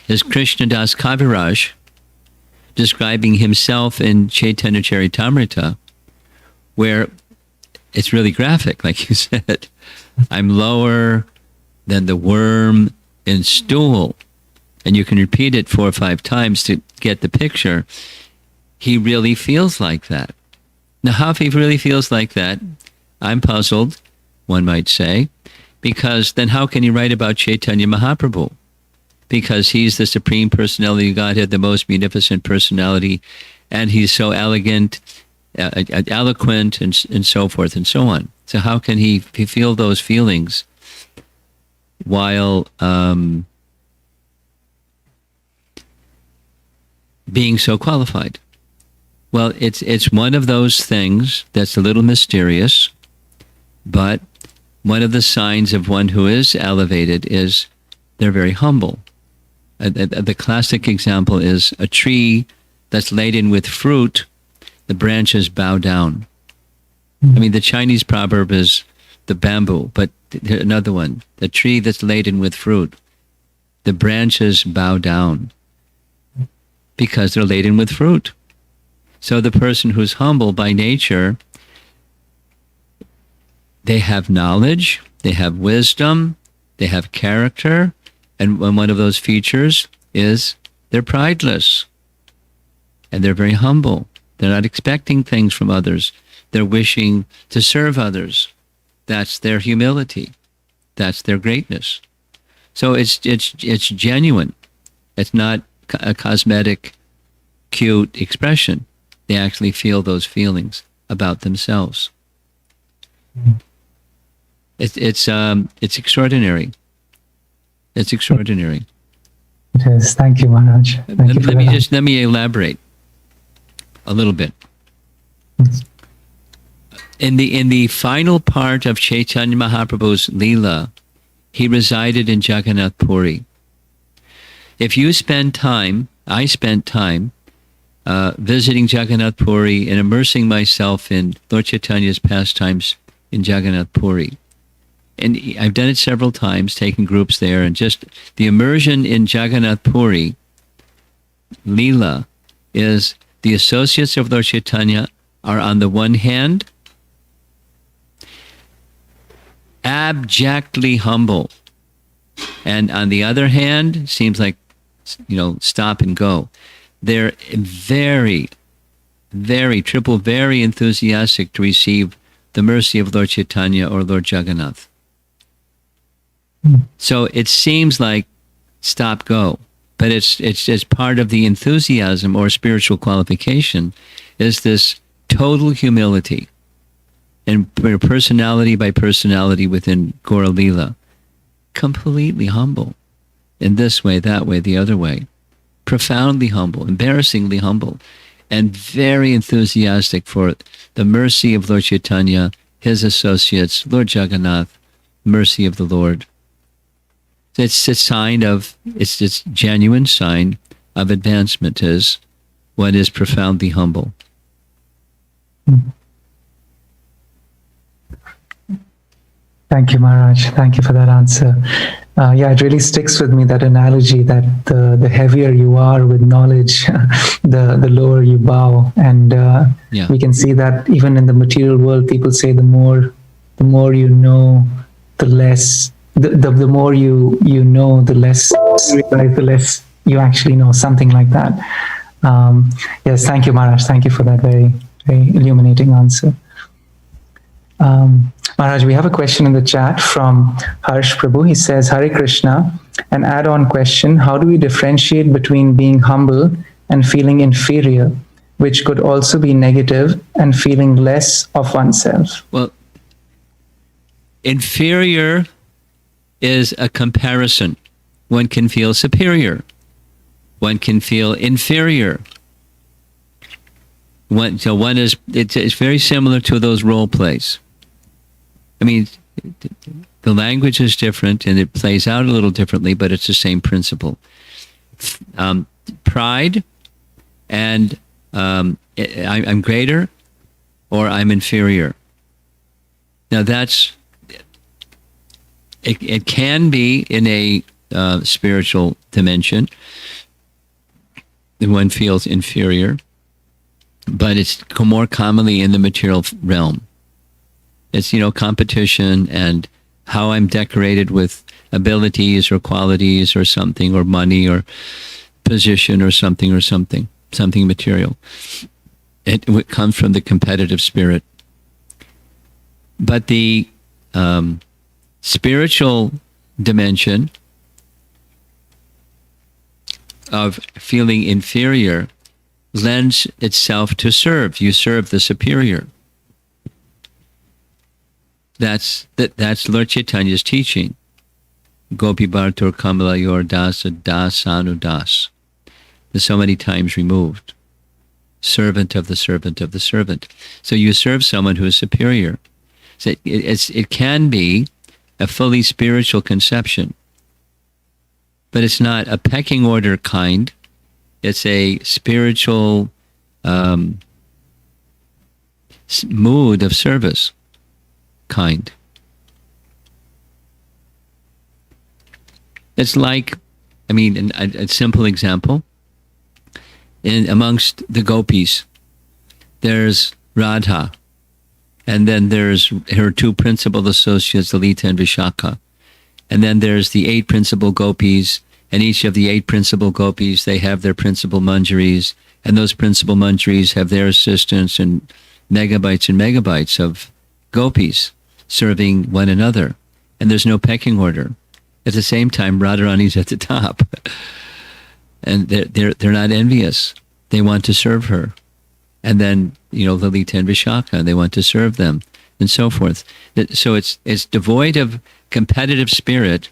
is Krishnadas Kaviraj describing himself in Chaitanya Charitamrita, where it's really graphic, like you said. I'm lower than the worm in stool. And you can repeat it 4 or 5 times to get the picture. He really feels like that. Now, how if he really feels like that? I'm puzzled, one might say, because then how can he write about Chaitanya Mahaprabhu? Because he's the Supreme Personality of Godhead, the most munificent personality, and he's so elegant, eloquent, and so forth and so on. So how can he feel those feelings while being so qualified? Well, it's one of those things that's a little mysterious, but one of the signs of one who is elevated is they're very humble. The classic example is a tree that's laden with fruit, the branches bow down. I mean, the Chinese proverb is the bamboo, but another one, the tree that's laden with fruit, the branches bow down because they're laden with fruit. So the person who's humble by nature, they have knowledge, they have wisdom, they have character, and one of those features is they're prideless. And they're very humble. They're not expecting things from others. They're wishing to serve others. That's their humility. That's their greatness. So it's genuine. It's not a cosmetic, cute expression. They actually feel those feelings about themselves. It's extraordinary. It's extraordinary. It is. Thank you, Maharaj. Thank you for that. Let me elaborate a little bit. In the final part of Chaitanya Mahaprabhu's Leela, he resided in Jagannath Puri. If you spend time, I spent time visiting Jagannath Puri and immersing myself in Lord Chaitanya's pastimes in Jagannath Puri. And I've done it several times, taking groups there, and just the immersion in Jagannath Puri, Leela, is the associates of Lord Chaitanya are on the one hand abjectly humble, and on the other hand, seems like, stop and go. They're very, very enthusiastic to receive the mercy of Lord Chaitanya or Lord Jagannath. So it seems like stop, go, but it's part of the enthusiasm or spiritual qualification is this total humility and personality by personality within Gaura Leela. Completely humble in this way, that way, the other way. Profoundly humble, embarrassingly humble, and very enthusiastic for the mercy of Lord Chaitanya, his associates, Lord Jagannath, mercy of the Lord. It's a sign of, it's genuine sign of advancement is one is profoundly humble. Thank you, Maharaj. Thank you for that answer. It really sticks with me, that analogy that the heavier you are with knowledge, the lower you bow. And we can see that even in the material world, people say the more you know, the less, the more you know, the less you actually know, something like that. Yes, thank you, Maharaj. Thank you for that very, very illuminating answer. Maharaj, we have a question in the chat from Harsh Prabhu. He says, Hare Krishna, an add-on question, how do we differentiate between being humble and feeling inferior, which could also be negative, and feeling less of oneself? Well, inferior is a comparison. One can feel superior. One can feel inferior. It's very similar to those role plays. I mean, the language is different and it plays out a little differently, but it's the same principle. Pride and I'm greater or I'm inferior. Now it can be in a spiritual dimension when one feels inferior, but it's more commonly in the material realm. It's, competition and how I'm decorated with abilities or qualities or something, or money or position or something material. It comes from the competitive spirit. But the spiritual dimension of feeling inferior lends itself to serve. You serve the superior. That's Lord Chaitanya's teaching. Gopi Bhartur Kamala Yor Dasa Das Anu Das. is so many times removed. Servant of the servant of the servant. So you serve someone who is superior. So it can be a fully spiritual conception, but it's not a pecking order kind. It's a spiritual mood of service kind. It's like, I mean, a simple example. Amongst the gopis, there's Radha, and then there's her two principal associates, Lalita and Vishaka. And then there's the 8 principal gopis, and each of the 8 principal gopis, they have their principal manjaris, and those principal manjaris have their assistants and megabytes of gopis serving one another. And there's no pecking order. At the same time, Radharani's at the top. And they're not envious. They want to serve her. And then, Lalita and Vishaka, they want to serve them, and so forth. So it's devoid of competitive spirit,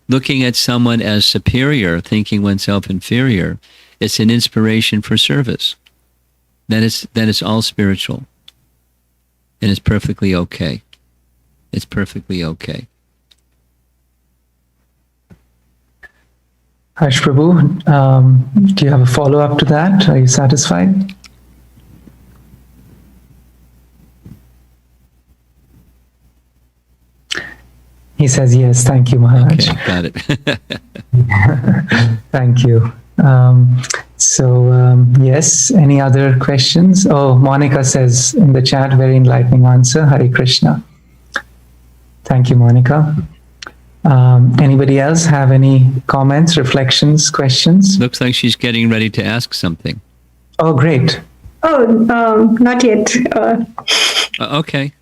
looking at someone as superior, thinking oneself inferior. It's an inspiration for service. That is all spiritual. And it's perfectly okay. It's perfectly okay. Harsh Prabhu, do you have a follow-up to that? Are you satisfied? He says yes. Thank you, Maharaj. Okay, got it. Thank you. Yes, any other questions? Oh, Monica says in the chat, very enlightening answer. Hare Krishna. Thank you, Monica. Anybody else have any comments, reflections, questions? Looks like she's getting ready to ask something. Oh, great. Oh, not yet. Okay.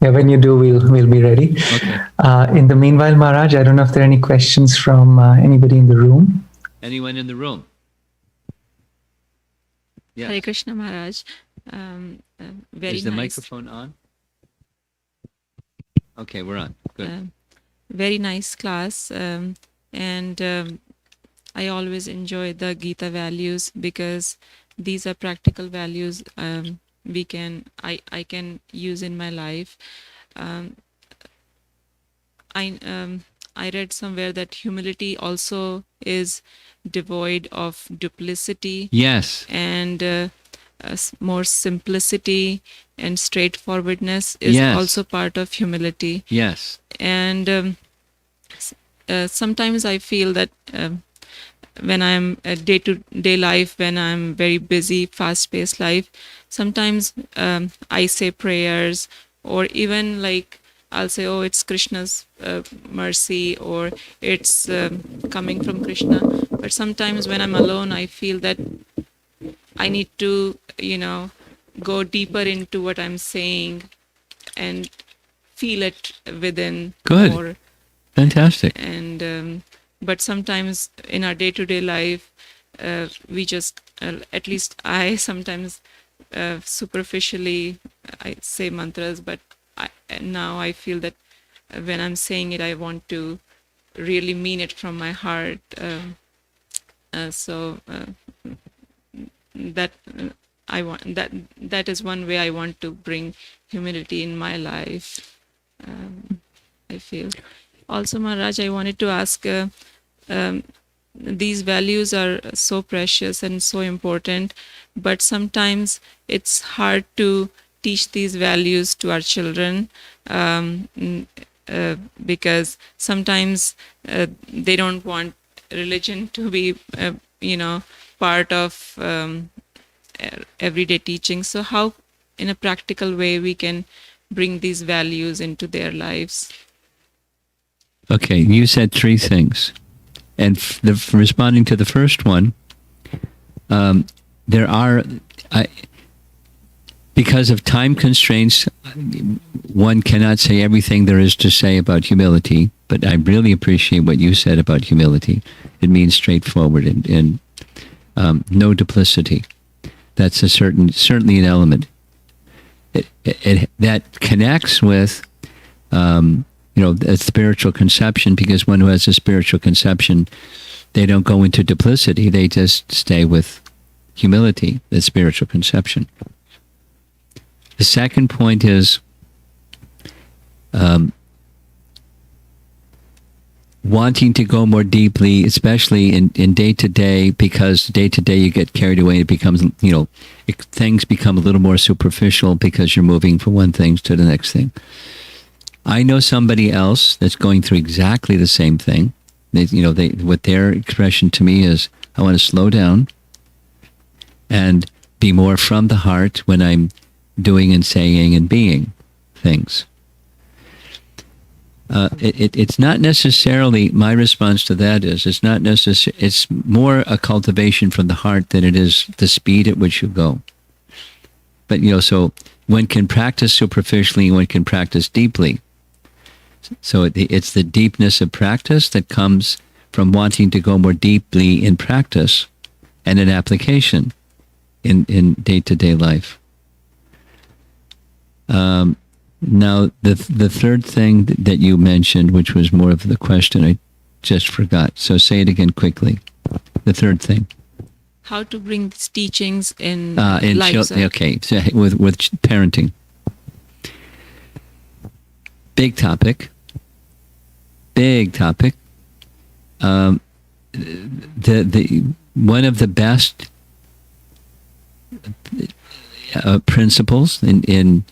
Yeah, when you do, we'll be ready. Okay. In the meanwhile, Maharaj, I don't know if there are any questions from anybody in the room. Anyone in the room? Yes. Hare Krishna Maharaj. Very Is the nice. microphone on? Okay, we're on. Good. Very nice class. I always enjoy the Gita values because these are practical values I can use in my life. I read somewhere that humility also is devoid of duplicity. Yes. And more simplicity and straightforwardness is Yes. also part of humility. Yes. And sometimes I feel that when I'm day-to-day life, when I'm very busy, fast-paced life, sometimes I say prayers, or even like I'll say, oh, it's Krishna's mercy, or it's coming from Krishna. But sometimes when I'm alone, I feel that I need to, go deeper into what I'm saying and feel it within. Good. More. Fantastic. And but sometimes in our day-to-day life, we just, at least I sometimes superficially I say mantras, but now I feel that when I'm saying it, I want to really mean it from my heart. That I want that is one way I want to bring humility in my life. I feel. Also, Maharaj, I wanted to ask. These values are so precious and so important, but sometimes it's hard to teach these values to our children because sometimes they don't want religion to be, part of everyday teaching. So how, in a practical way, we can bring these values into their lives? Okay, you said 3 things. And responding to the first one, because of time constraints, one cannot say everything there is to say about humility, but I really appreciate what you said about humility. It means straightforward and no duplicity. That's certainly an element. That connects with a spiritual conception, because one who has a spiritual conception they don't go into duplicity. They just stay with humility, the spiritual conception. The second point is wanting to go more deeply, especially in day-to-day, because day-to-day you get carried away. It becomes, things become a little more superficial because you're moving from one thing to the next thing. I know somebody else that's going through exactly the same thing. What their expression to me is, I want to slow down and be more from the heart when I'm doing and saying and being things. It's not necessarily, my response to that is, it's not necessary. It's more a cultivation from the heart than it is the speed at which you go. But, so one can practice superficially, one can practice deeply. So it's the deepness of practice that comes from wanting to go more deeply in practice and in application in day-to-day life. Now, the third thing that you mentioned, which was more of the question, I just forgot. So say it again quickly. The third thing. How to bring these teachings in in life. Okay, so with parenting. Big topic. The one of the best principles in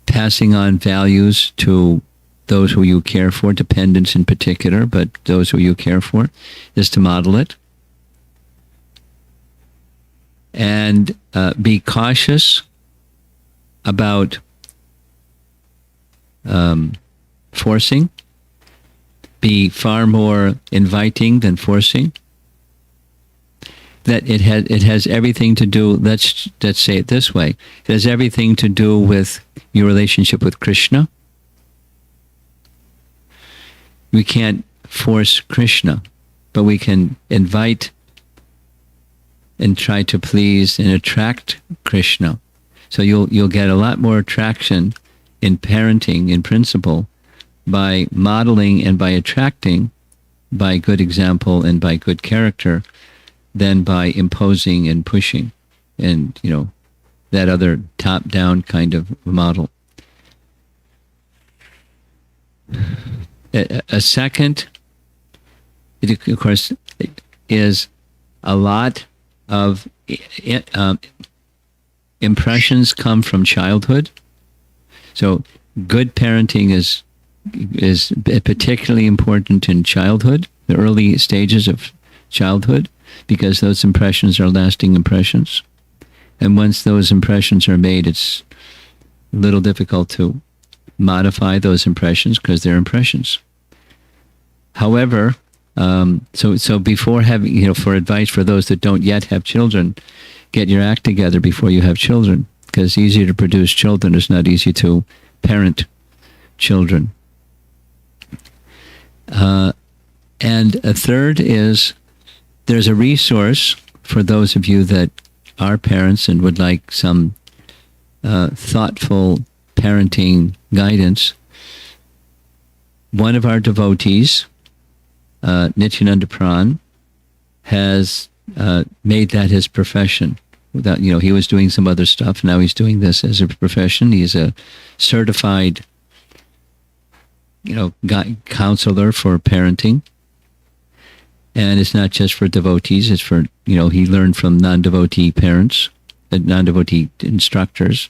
passing on values to those who you care for, dependents in particular, but those who you care for, is to model it. And be cautious about forcing. Be far more inviting than forcing. That it has everything to do, let's say it this way, it has everything to do with your relationship with Krishna. We can't force Krishna, but we can invite and try to please and attract Krishna. So you'll get a lot more attraction in parenting, in principle, by modeling and by attracting, by good example and by good character, than by imposing and pushing and, that other top-down kind of model. A second, of course, is a lot of impressions come from childhood. So good parenting is particularly important in childhood, the early stages of childhood, because those impressions are lasting impressions. And once those impressions are made, it's a little difficult to modify those impressions because they're impressions. However, so before having, for advice for those that don't yet have children, get your act together before you have children, because it's easier to produce children. It's not easy to parent children. And a third is, there's a resource for those of you that are parents and would like some thoughtful parenting guidance. One of our devotees, Nityananda Pran, has made that his profession. Without, he was doing some other stuff. Now he's doing this as a profession. He's a certified, counselor for parenting. And it's not just for devotees. It's for, he learned from non-devotee parents, non-devotee instructors.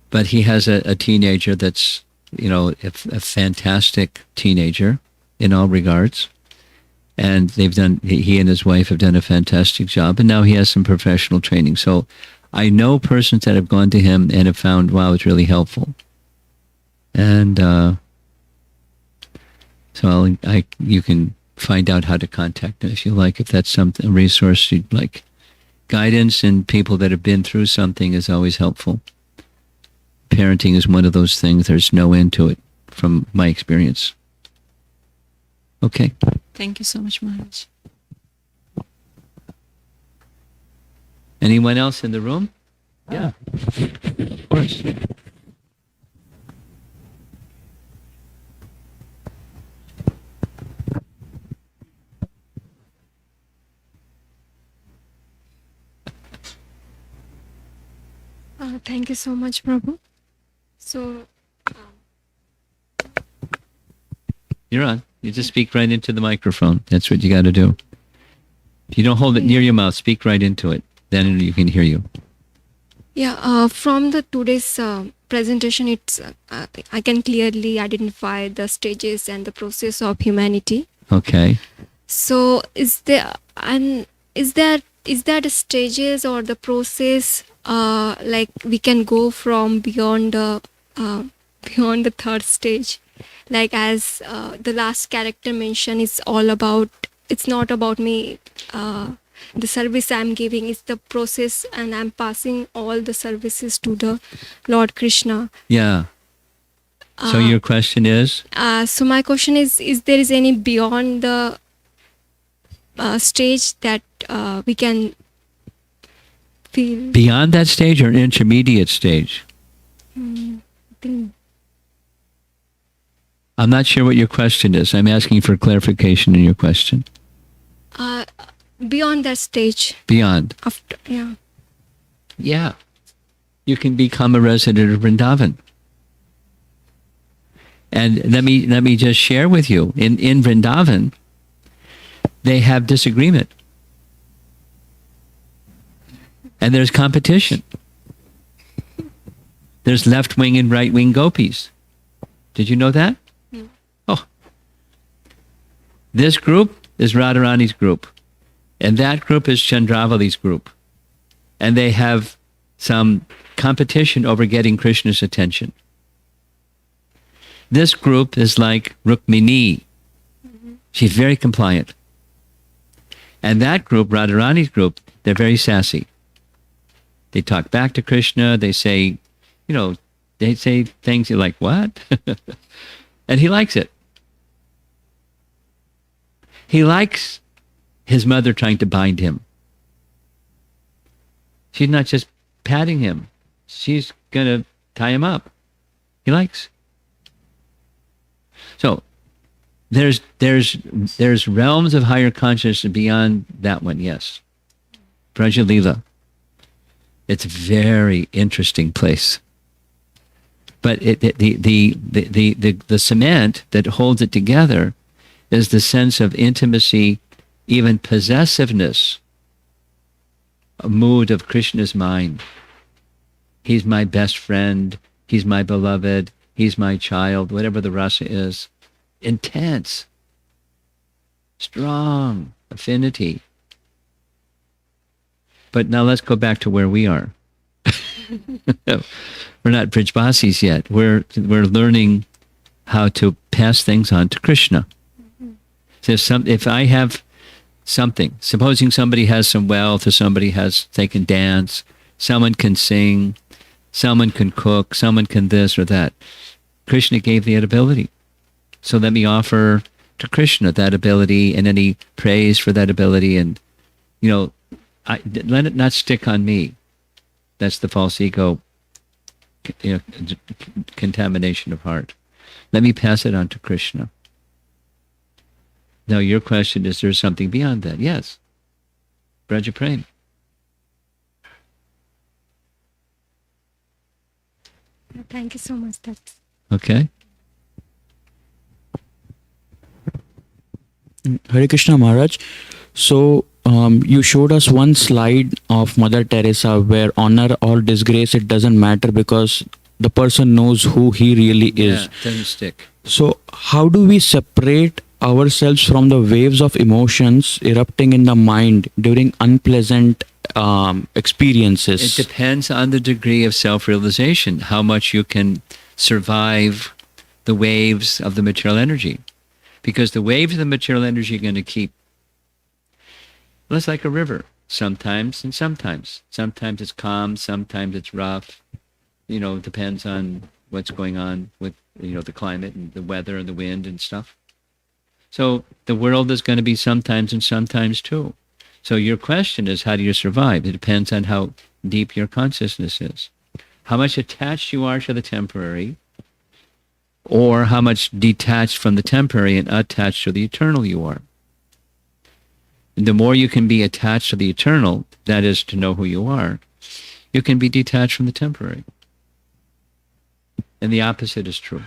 But he has a teenager that's, a fantastic teenager in all regards. And he and his wife have done a fantastic job. And now he has some professional training. So I know persons that have gone to him and have found, wow, it's really helpful. And so you can find out how to contact him if you like, if that's a resource you'd like. Guidance and people that have been through something is always helpful. Parenting is one of those things. There's no end to it from my experience. Okay. Thank you so much, Maharaj. Anyone else in the room? Yeah. Of course. Thank you so much, Prabhu. So, You're on. You just speak right into the microphone. That's what you got to do. If you don't hold it near your mouth, speak right into it. Then you can hear you. yeah, from the today's presentation, it's I can clearly identify the stages and the process of humanity. Okay. So, is there the stages or the process like we can go from beyond the third stage, like as the last character mentioned, it's not about me, the service I'm giving, it's the process, and I'm passing all the services to the Lord Krishna. Yeah. So your question is? So my question is there is any beyond the stage that we can feel? Beyond that stage or intermediate stage? I think I'm not sure what your question is. I'm asking for clarification in your question. beyond that stage. Beyond. After, yeah. Yeah. You can become a resident of Vrindavan. And let me just share with you, in Vrindavan, they have disagreement. And there's competition. There's left-wing and right-wing gopis. Did you know that? No. Oh. This group is Radharani's group. And that group is Chandravali's group. And they have some competition over getting Krishna's attention. This group is like Rukmini. She's very compliant. And that group, Radharani's group, they're very sassy. They talk back to Krishna. They say, they say things you're like, what? And he likes it. He likes his mother trying to bind him. She's not just patting him. She's going to tie him up. He likes. So there's realms of higher consciousness beyond that one, yes. Brajalila. It's a very interesting place. But the cement that holds it together is the sense of intimacy, even possessiveness, a mood of Krishna's mind. He's my best friend. He's my beloved. He's my child, whatever the rasa is. Intense. Strong affinity. But now let's go back to where we are. We're not Brijbasis yet. We're learning how to pass things on to Krishna. So if I have something, supposing somebody has some wealth, or they can dance, someone can sing, someone can cook, someone can this or that. Krishna gave that ability. So let me offer to Krishna that ability and any praise for that ability, and let it not stick on me. That's the false ego, contamination of heart. Let me pass it on to Krishna. Now your question is, there something beyond that? Yes. Braja Prem. Thank you so much. That's Okay. Hare Krishna Maharaj. So you showed us one slide of Mother Teresa where honor or disgrace, it doesn't matter because the person knows who he really is. Yeah, it doesn't stick. So how do we separate ourselves from the waves of emotions erupting in the mind during unpleasant experiences? It depends on the degree of self-realization, how much you can survive the waves of the material energy. Because the waves of the material energy are going to keep. Well, it's like a river, sometimes and sometimes. Sometimes it's calm, sometimes it's rough. Depends on what's going on with, the climate and the weather and the wind and stuff. So the world is going to be sometimes and sometimes too. So your question is, how do you survive? It depends on how deep your consciousness is. How much attached you are to the temporary, or how much detached from the temporary and attached to the eternal you are. And the more you can be attached to the eternal, that is to know who you are, you can be detached from the temporary. And the opposite is true.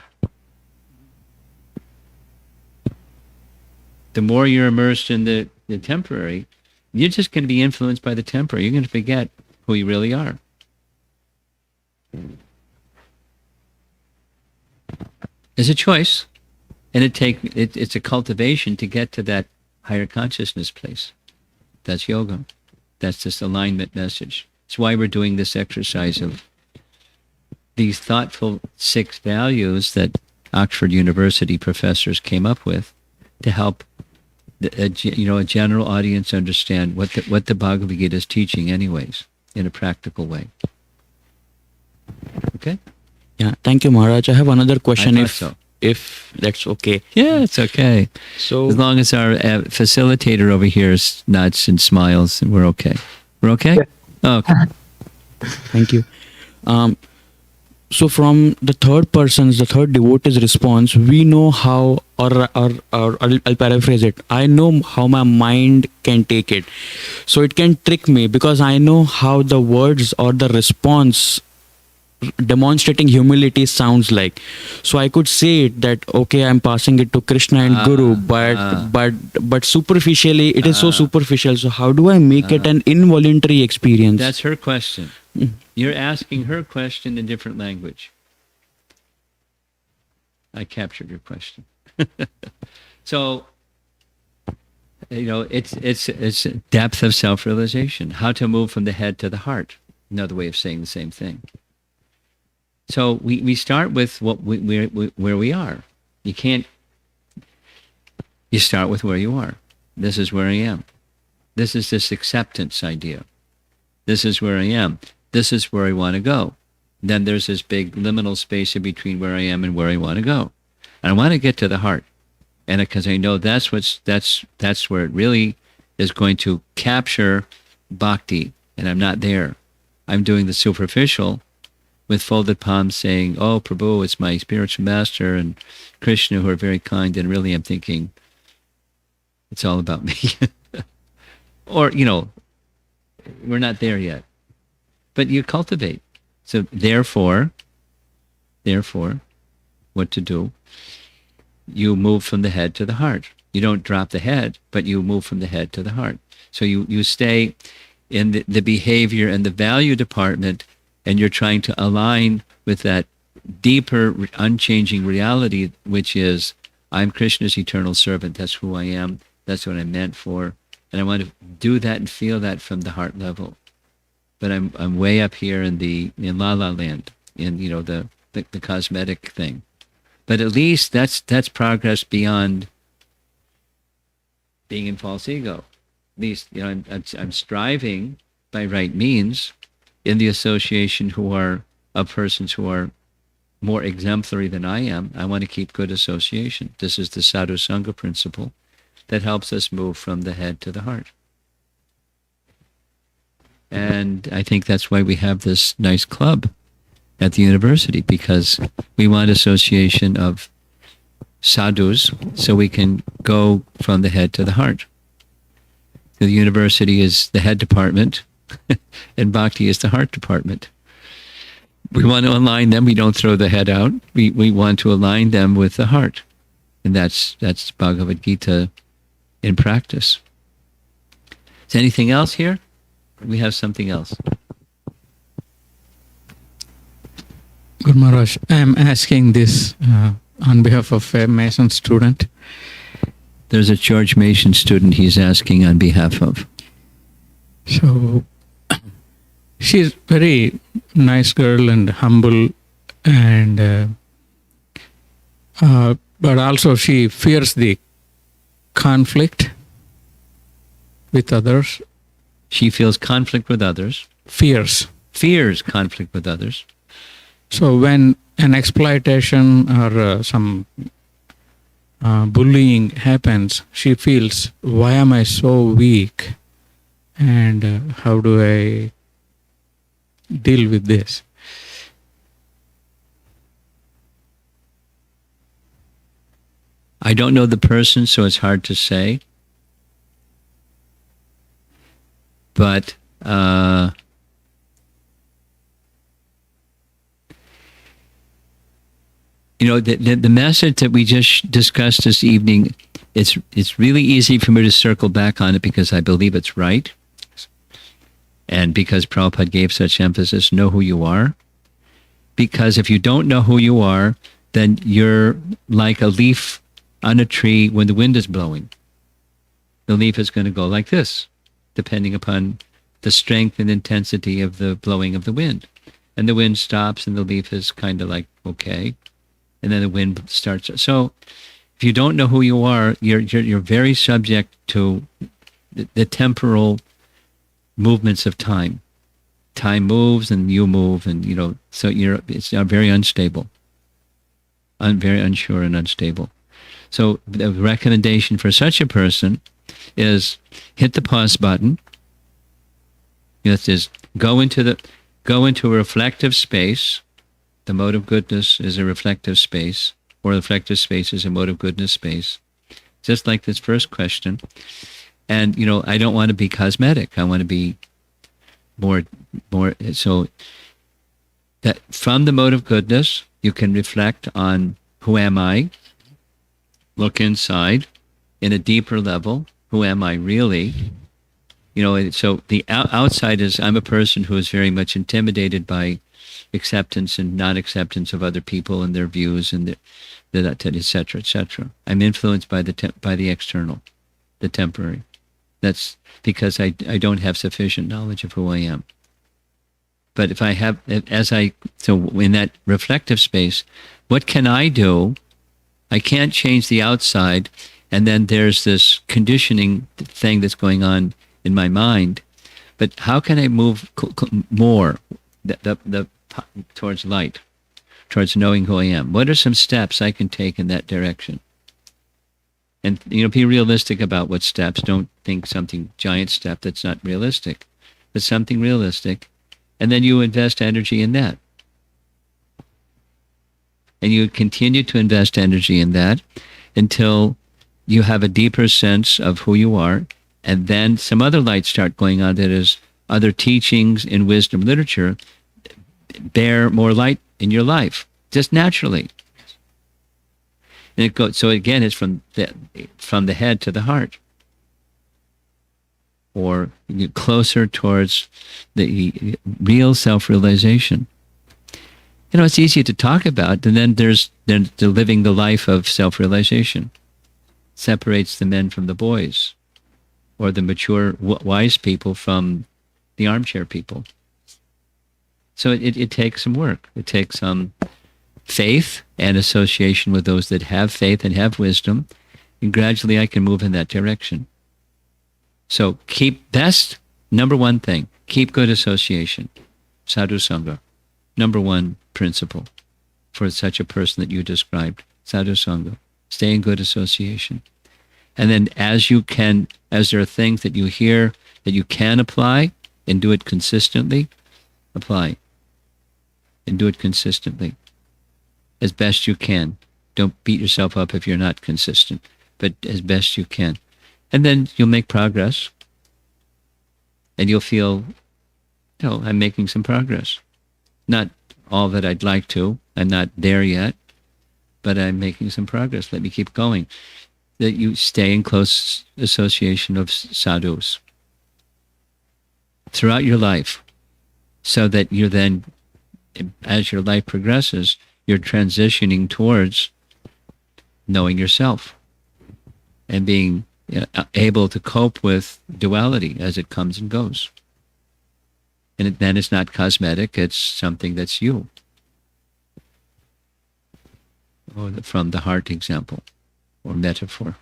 The more you're immersed in the temporary, you're just going to be influenced by the temporary. You're going to forget who you really are. It's a choice, and it's a cultivation to get to that higher consciousness place. That's yoga. That's this alignment message. It's why we're doing this exercise of these thoughtful 6 values that Oxford University professors came up with to help a general audience understand what the Bhagavad Gita is teaching anyways, in a practical way. Okay? Yeah, thank you, Maharaj. I have another question, so. if that's okay. Yeah, it's okay. So, as long as our facilitator over here nods and smiles, we're okay. We're okay? Yeah. Oh, okay. thank you. So from the third devotee's response, we know how, or I'll paraphrase it. I know how my mind can take it. So it can trick me because I know how the words or the response demonstrating humility sounds like. So I could say it that, okay, I'm passing it to Krishna and Guru, but superficially, it is so superficial. So how do I make it an involuntary experience? That's her question. You're asking her question in different language. I captured your question. So, it's depth of self-realization. How to move from the head to the heart. Another way of saying the same thing. So we start with where we are. You start with where you are. This is where I am. This is this acceptance idea. This is where I am. This is where I want to go. Then there's this big liminal space in between where I am and where I want to go. And I want to get to the heart. And because I know that's where it really is going to capture bhakti. And I'm not there. I'm doing the superficial with folded palms saying, oh, Prabhu, it's my spiritual master and Krishna who are very kind. And really I'm thinking, it's all about me. Or, we're not there yet. But you cultivate. So therefore, what to do? You move from the head to the heart. You don't drop the head, but you move from the head to the heart. So you stay in the behavior and the value department, and you're trying to align with that deeper, unchanging reality, which is, I'm Krishna's eternal servant. That's who I am. That's what I'm meant for. And I want to do that and feel that from the heart level. But I'm way up here in La La Land, in the cosmetic thing. But at least that's progress beyond being in false ego. At least I'm striving by right means in the association of persons who are more exemplary than I am. I want to keep good association. This is the sadhu sangha principle that helps us move from the head to the heart. And I think that's why we have this nice club at the university, because we want association of sadhus so we can go from the head to the heart. The university is the head department and bhakti is the heart department. We want to align them. We don't throw the head out. We want to align them with the heart. And that's Bhagavad Gita in practice. Is anything else here? We have something else. Good Maharaj, I am asking this on behalf of a Mason student. There's a George Mason student he's asking on behalf of. So, she's very nice girl and humble, and but also she fears the conflict with others. She feels conflict with others. Fears conflict with others. So when an exploitation or some bullying happens, she feels, why am I so weak? And how do I deal with this? I don't know the person, so it's hard to say. But the message that we just discussed this evening, it's really easy for me to circle back on it because I believe it's right. And because Prabhupada gave such emphasis, know who you are. Because if you don't know who you are, then you're like a leaf on a tree when the wind is blowing. The leaf is going to go like this, depending upon the strength and intensity of the blowing of the wind. And the wind stops and the leaf is kind of like, okay. And then the wind starts. So if you don't know who you are, you're very subject to the temporal movements of time. Time moves and you move, and so it's very unstable, very unsure and unstable. So the recommendation for such a person is hit the pause button. This is go into a reflective space. The mode of goodness is a reflective space, or reflective space is a mode of goodness space. Just like this first question. And I don't want to be cosmetic. I want to be more so that from the mode of goodness you can reflect on who am I, look inside in a deeper level, who am I really. So the outside is I'm a person who is very much intimidated by acceptance and non-acceptance of other people and their views and etc., etc. I'm influenced by the external, the temporary. That's because I don't have sufficient knowledge of who I am. But if I have, so in that reflective space, what can I do? I can't change the outside, and then there's this conditioning thing that's going on in my mind. But how can I move more towards light, towards knowing who I am? What are some steps I can take in that direction? And, be realistic about what steps. Don't think something giant step that's not realistic, but something realistic. And then you invest energy in that. And you continue to invest energy in that until you have a deeper sense of who you are. And then some other lights start going on, that is, other teachings in wisdom literature bear more light in your life, just naturally. And it goes, so again, it's from the head to the heart, or you get closer towards the real self-realization. It's easy to talk about, and then there's the living the life of self-realization. Separates the men from the boys, or the mature, wise people from the armchair people. So it takes some work. It takes some faith and association with those that have faith and have wisdom, and gradually I can move in that direction. So number one thing, keep good association, sadhu sangha. Number one principle for such a person that you described, sadhu sangha. Stay in good association. And then as there are things that you hear that you can apply and do it consistently, apply and do it consistently as best you can. Don't beat yourself up if you're not consistent, but as best you can. And then you'll make progress, and you'll feel, I'm making some progress. Not all that I'd like to. I'm not there yet, but I'm making some progress. Let me keep going. That you stay in close association of sadhus throughout your life, so that you're then, as your life progresses, you're transitioning towards knowing yourself and being able to cope with duality as it comes and goes. And then it's not cosmetic, it's something that's you. Or from the heart example or metaphor.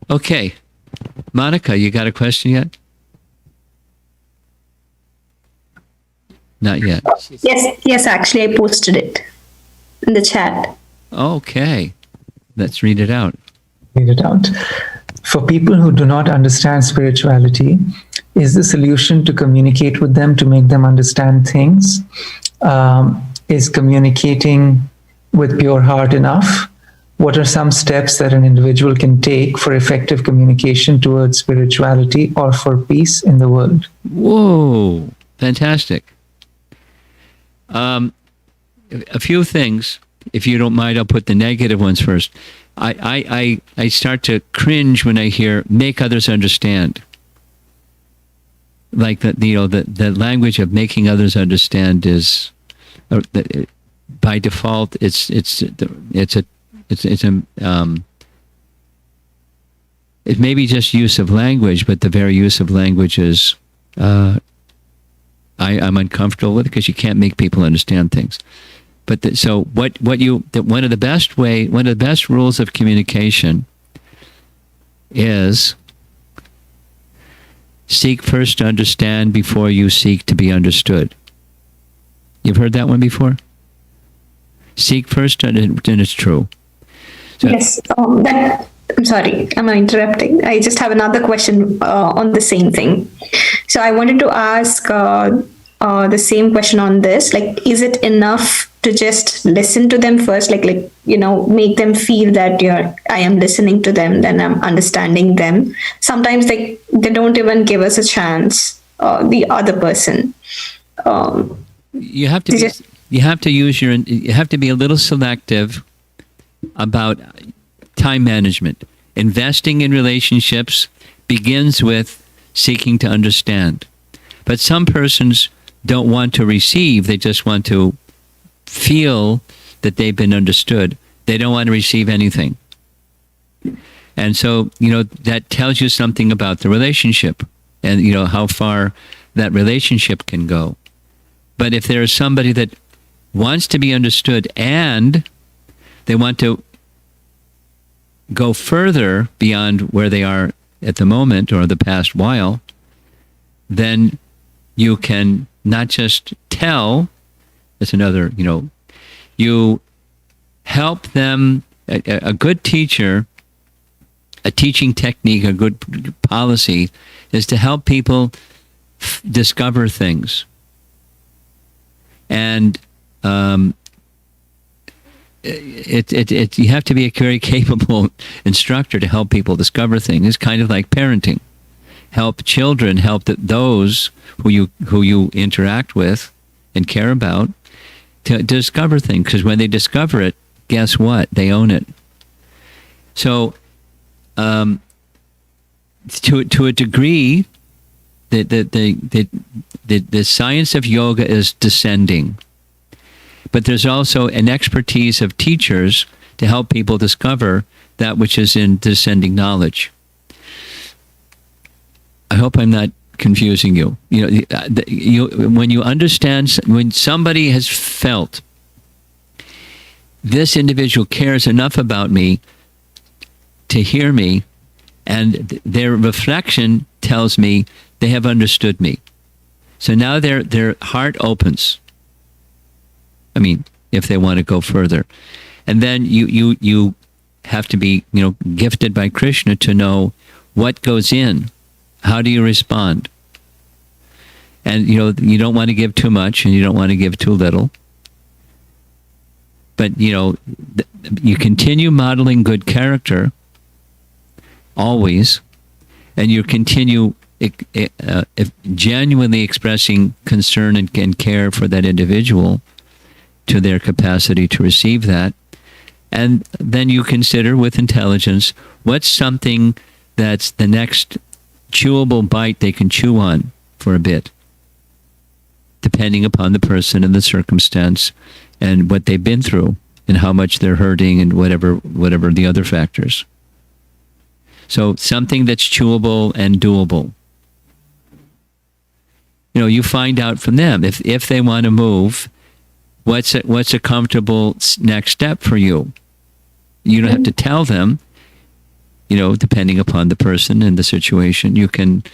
Okay. Monica, you got a question yet? Not yet. Yes, actually I posted it in the chat. Okay. Let's read it out. Read it out. For people who do not understand spirituality, is the solution to communicate with them to make them understand things? Is communicating with pure heart enough? What are some steps that an individual can take for effective communication towards spirituality or for peace in the world? Whoa, fantastic. A few things. if you don't mind, I'll put the negative ones first. I start to cringe when I hear make others understand. Like the language of making others understand is, by default, it may be just use of language, but the very use of language is I'm uncomfortable with it because you can't make people understand things. But so one of the best rules of communication is seek first to understand before you seek to be understood. You've heard that one before? Seek first, and it's true. So, yes. I'm sorry, am I interrupting? I just have another question on the same thing. So I wanted to ask the same question on this. Like, is it enough to just listen to them first? Like make them feel that I am listening to them, then I'm understanding them. Sometimes they don't even give us a chance. The other person. You have to be a little selective about time management. Investing in relationships begins with seeking to understand. But some persons don't want to receive, they just want to feel that they've been understood. They don't want to receive anything. And so, that tells you something about the relationship and, how far that relationship can go. But if there is somebody that wants to be understood and they want to go further beyond where they are at the moment or the past while, then you can not just tell, that's another, you help them, a good teacher, a teaching technique, a good policy is to help people discover things. And you have to be a very capable instructor to help people discover things. It's kind of like parenting. Help children, help those who you interact with and care about to discover things. Because when they discover it, guess what? They own it. So, to a degree, the science of yoga is descending. But there's also an expertise of teachers to help people discover that which is in descending knowledge. I hope I'm not confusing you. When you understand, when somebody has felt this individual cares enough about me to hear me, and their reflection tells me they have understood me. So now their heart opens. I mean, if they want to go further. And then you have to be, gifted by Krishna to know what goes in. How do you respond? And, you don't want to give too much and you don't want to give too little. But, you continue modeling good character always, and you continue genuinely expressing concern and care for that individual to their capacity to receive that. And then you consider with intelligence, what's something that's the next chewable bite they can chew on for a bit, depending upon the person and the circumstance and what they've been through and how much they're hurting and whatever the other factors. So something that's chewable and doable. You find out from them if they want to move, what's a comfortable next step for you. You don't have to tell them, depending upon the person and the situation. You can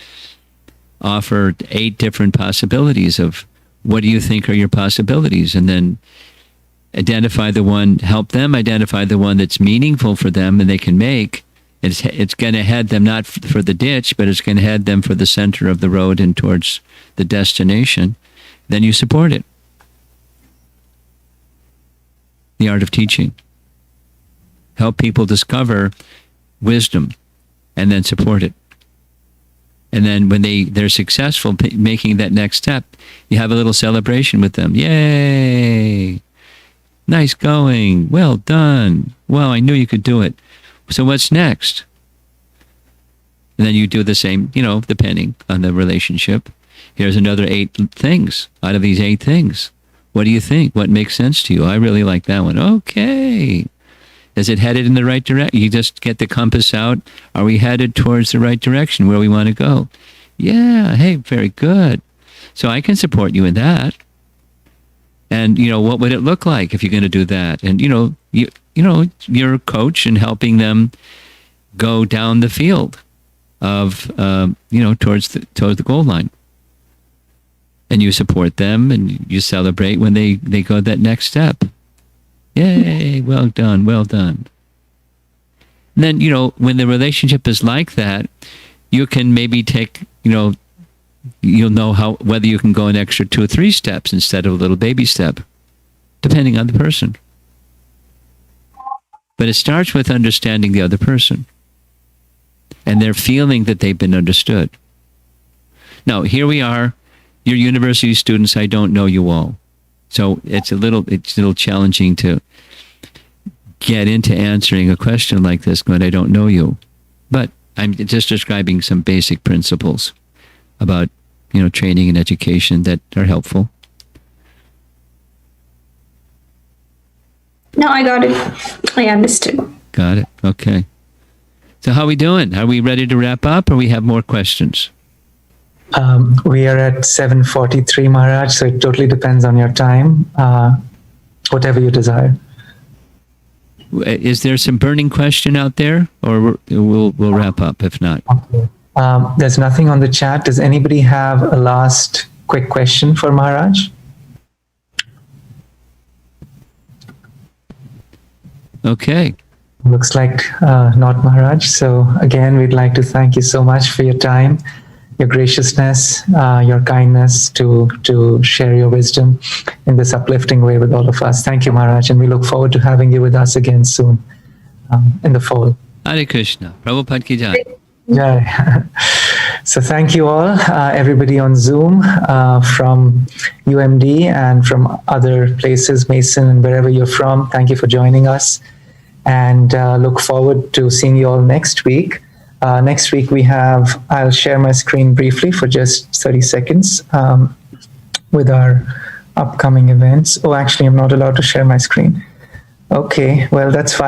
offer 8 different possibilities of what do you think are your possibilities, and then help them identify the one that's meaningful for them and they can make. It's going to head them not for the ditch, but it's going to head them for the center of the road and towards the destination. Then you support it. The art of teaching. Help people discover wisdom and then support it. And then when they're successful making that next step, you have a little celebration with them. Yay! Nice going. Well done. Well, I knew you could do it. So what's next? And then you do the same, depending on the relationship. Here's another 8 things out of these 8 things. What do you think? What makes sense to you? I really like that one. Okay. Is it headed in the right direction? You just get the compass out. Are we headed towards the right direction where we want to go? Yeah. Hey, very good. So I can support you in that. And, what would it look like if you're going to do that? And, you're a coach and helping them go down the field of, towards the goal line. And you support them and you celebrate when they go that next step. Yay, well done, well done. And then, when the relationship is like that, you can maybe take, you'll know whether you can go an extra 2 or 3 steps instead of a little baby step, depending on the person. But it starts with understanding the other person and their feeling that they've been understood. Now, here we are. You're university students. I don't know you all. So it's a little challenging to get into answering a question like this when I don't know you. But I'm just describing some basic principles about, training and education that are helpful. No, I got it. I understood. Got it. Okay. So how are we doing? Are we ready to wrap up or we have more questions? We are at 7:43, Maharaj, so it totally depends on your time, whatever you desire. Is there some burning question out there, or we'll wrap up if not? There's nothing on the chat. Does anybody have a last quick question for Maharaj? Okay. Looks like not, Maharaj. So again, we'd like to thank you so much for your time, your graciousness, your kindness to share your wisdom in this uplifting way with all of us. Thank you, Maharaj, and we look forward to having you with us again soon in the fall. Hare Krishna. Prabhupada ki jai. Jai. So thank you all, everybody on Zoom from UMD and from other places, Mason and wherever you're from. Thank you for joining us, and look forward to seeing you all next week. Next week I'll share my screen briefly for just 30 seconds with our upcoming events. Oh, actually, I'm not allowed to share my screen. Okay, well, that's fine.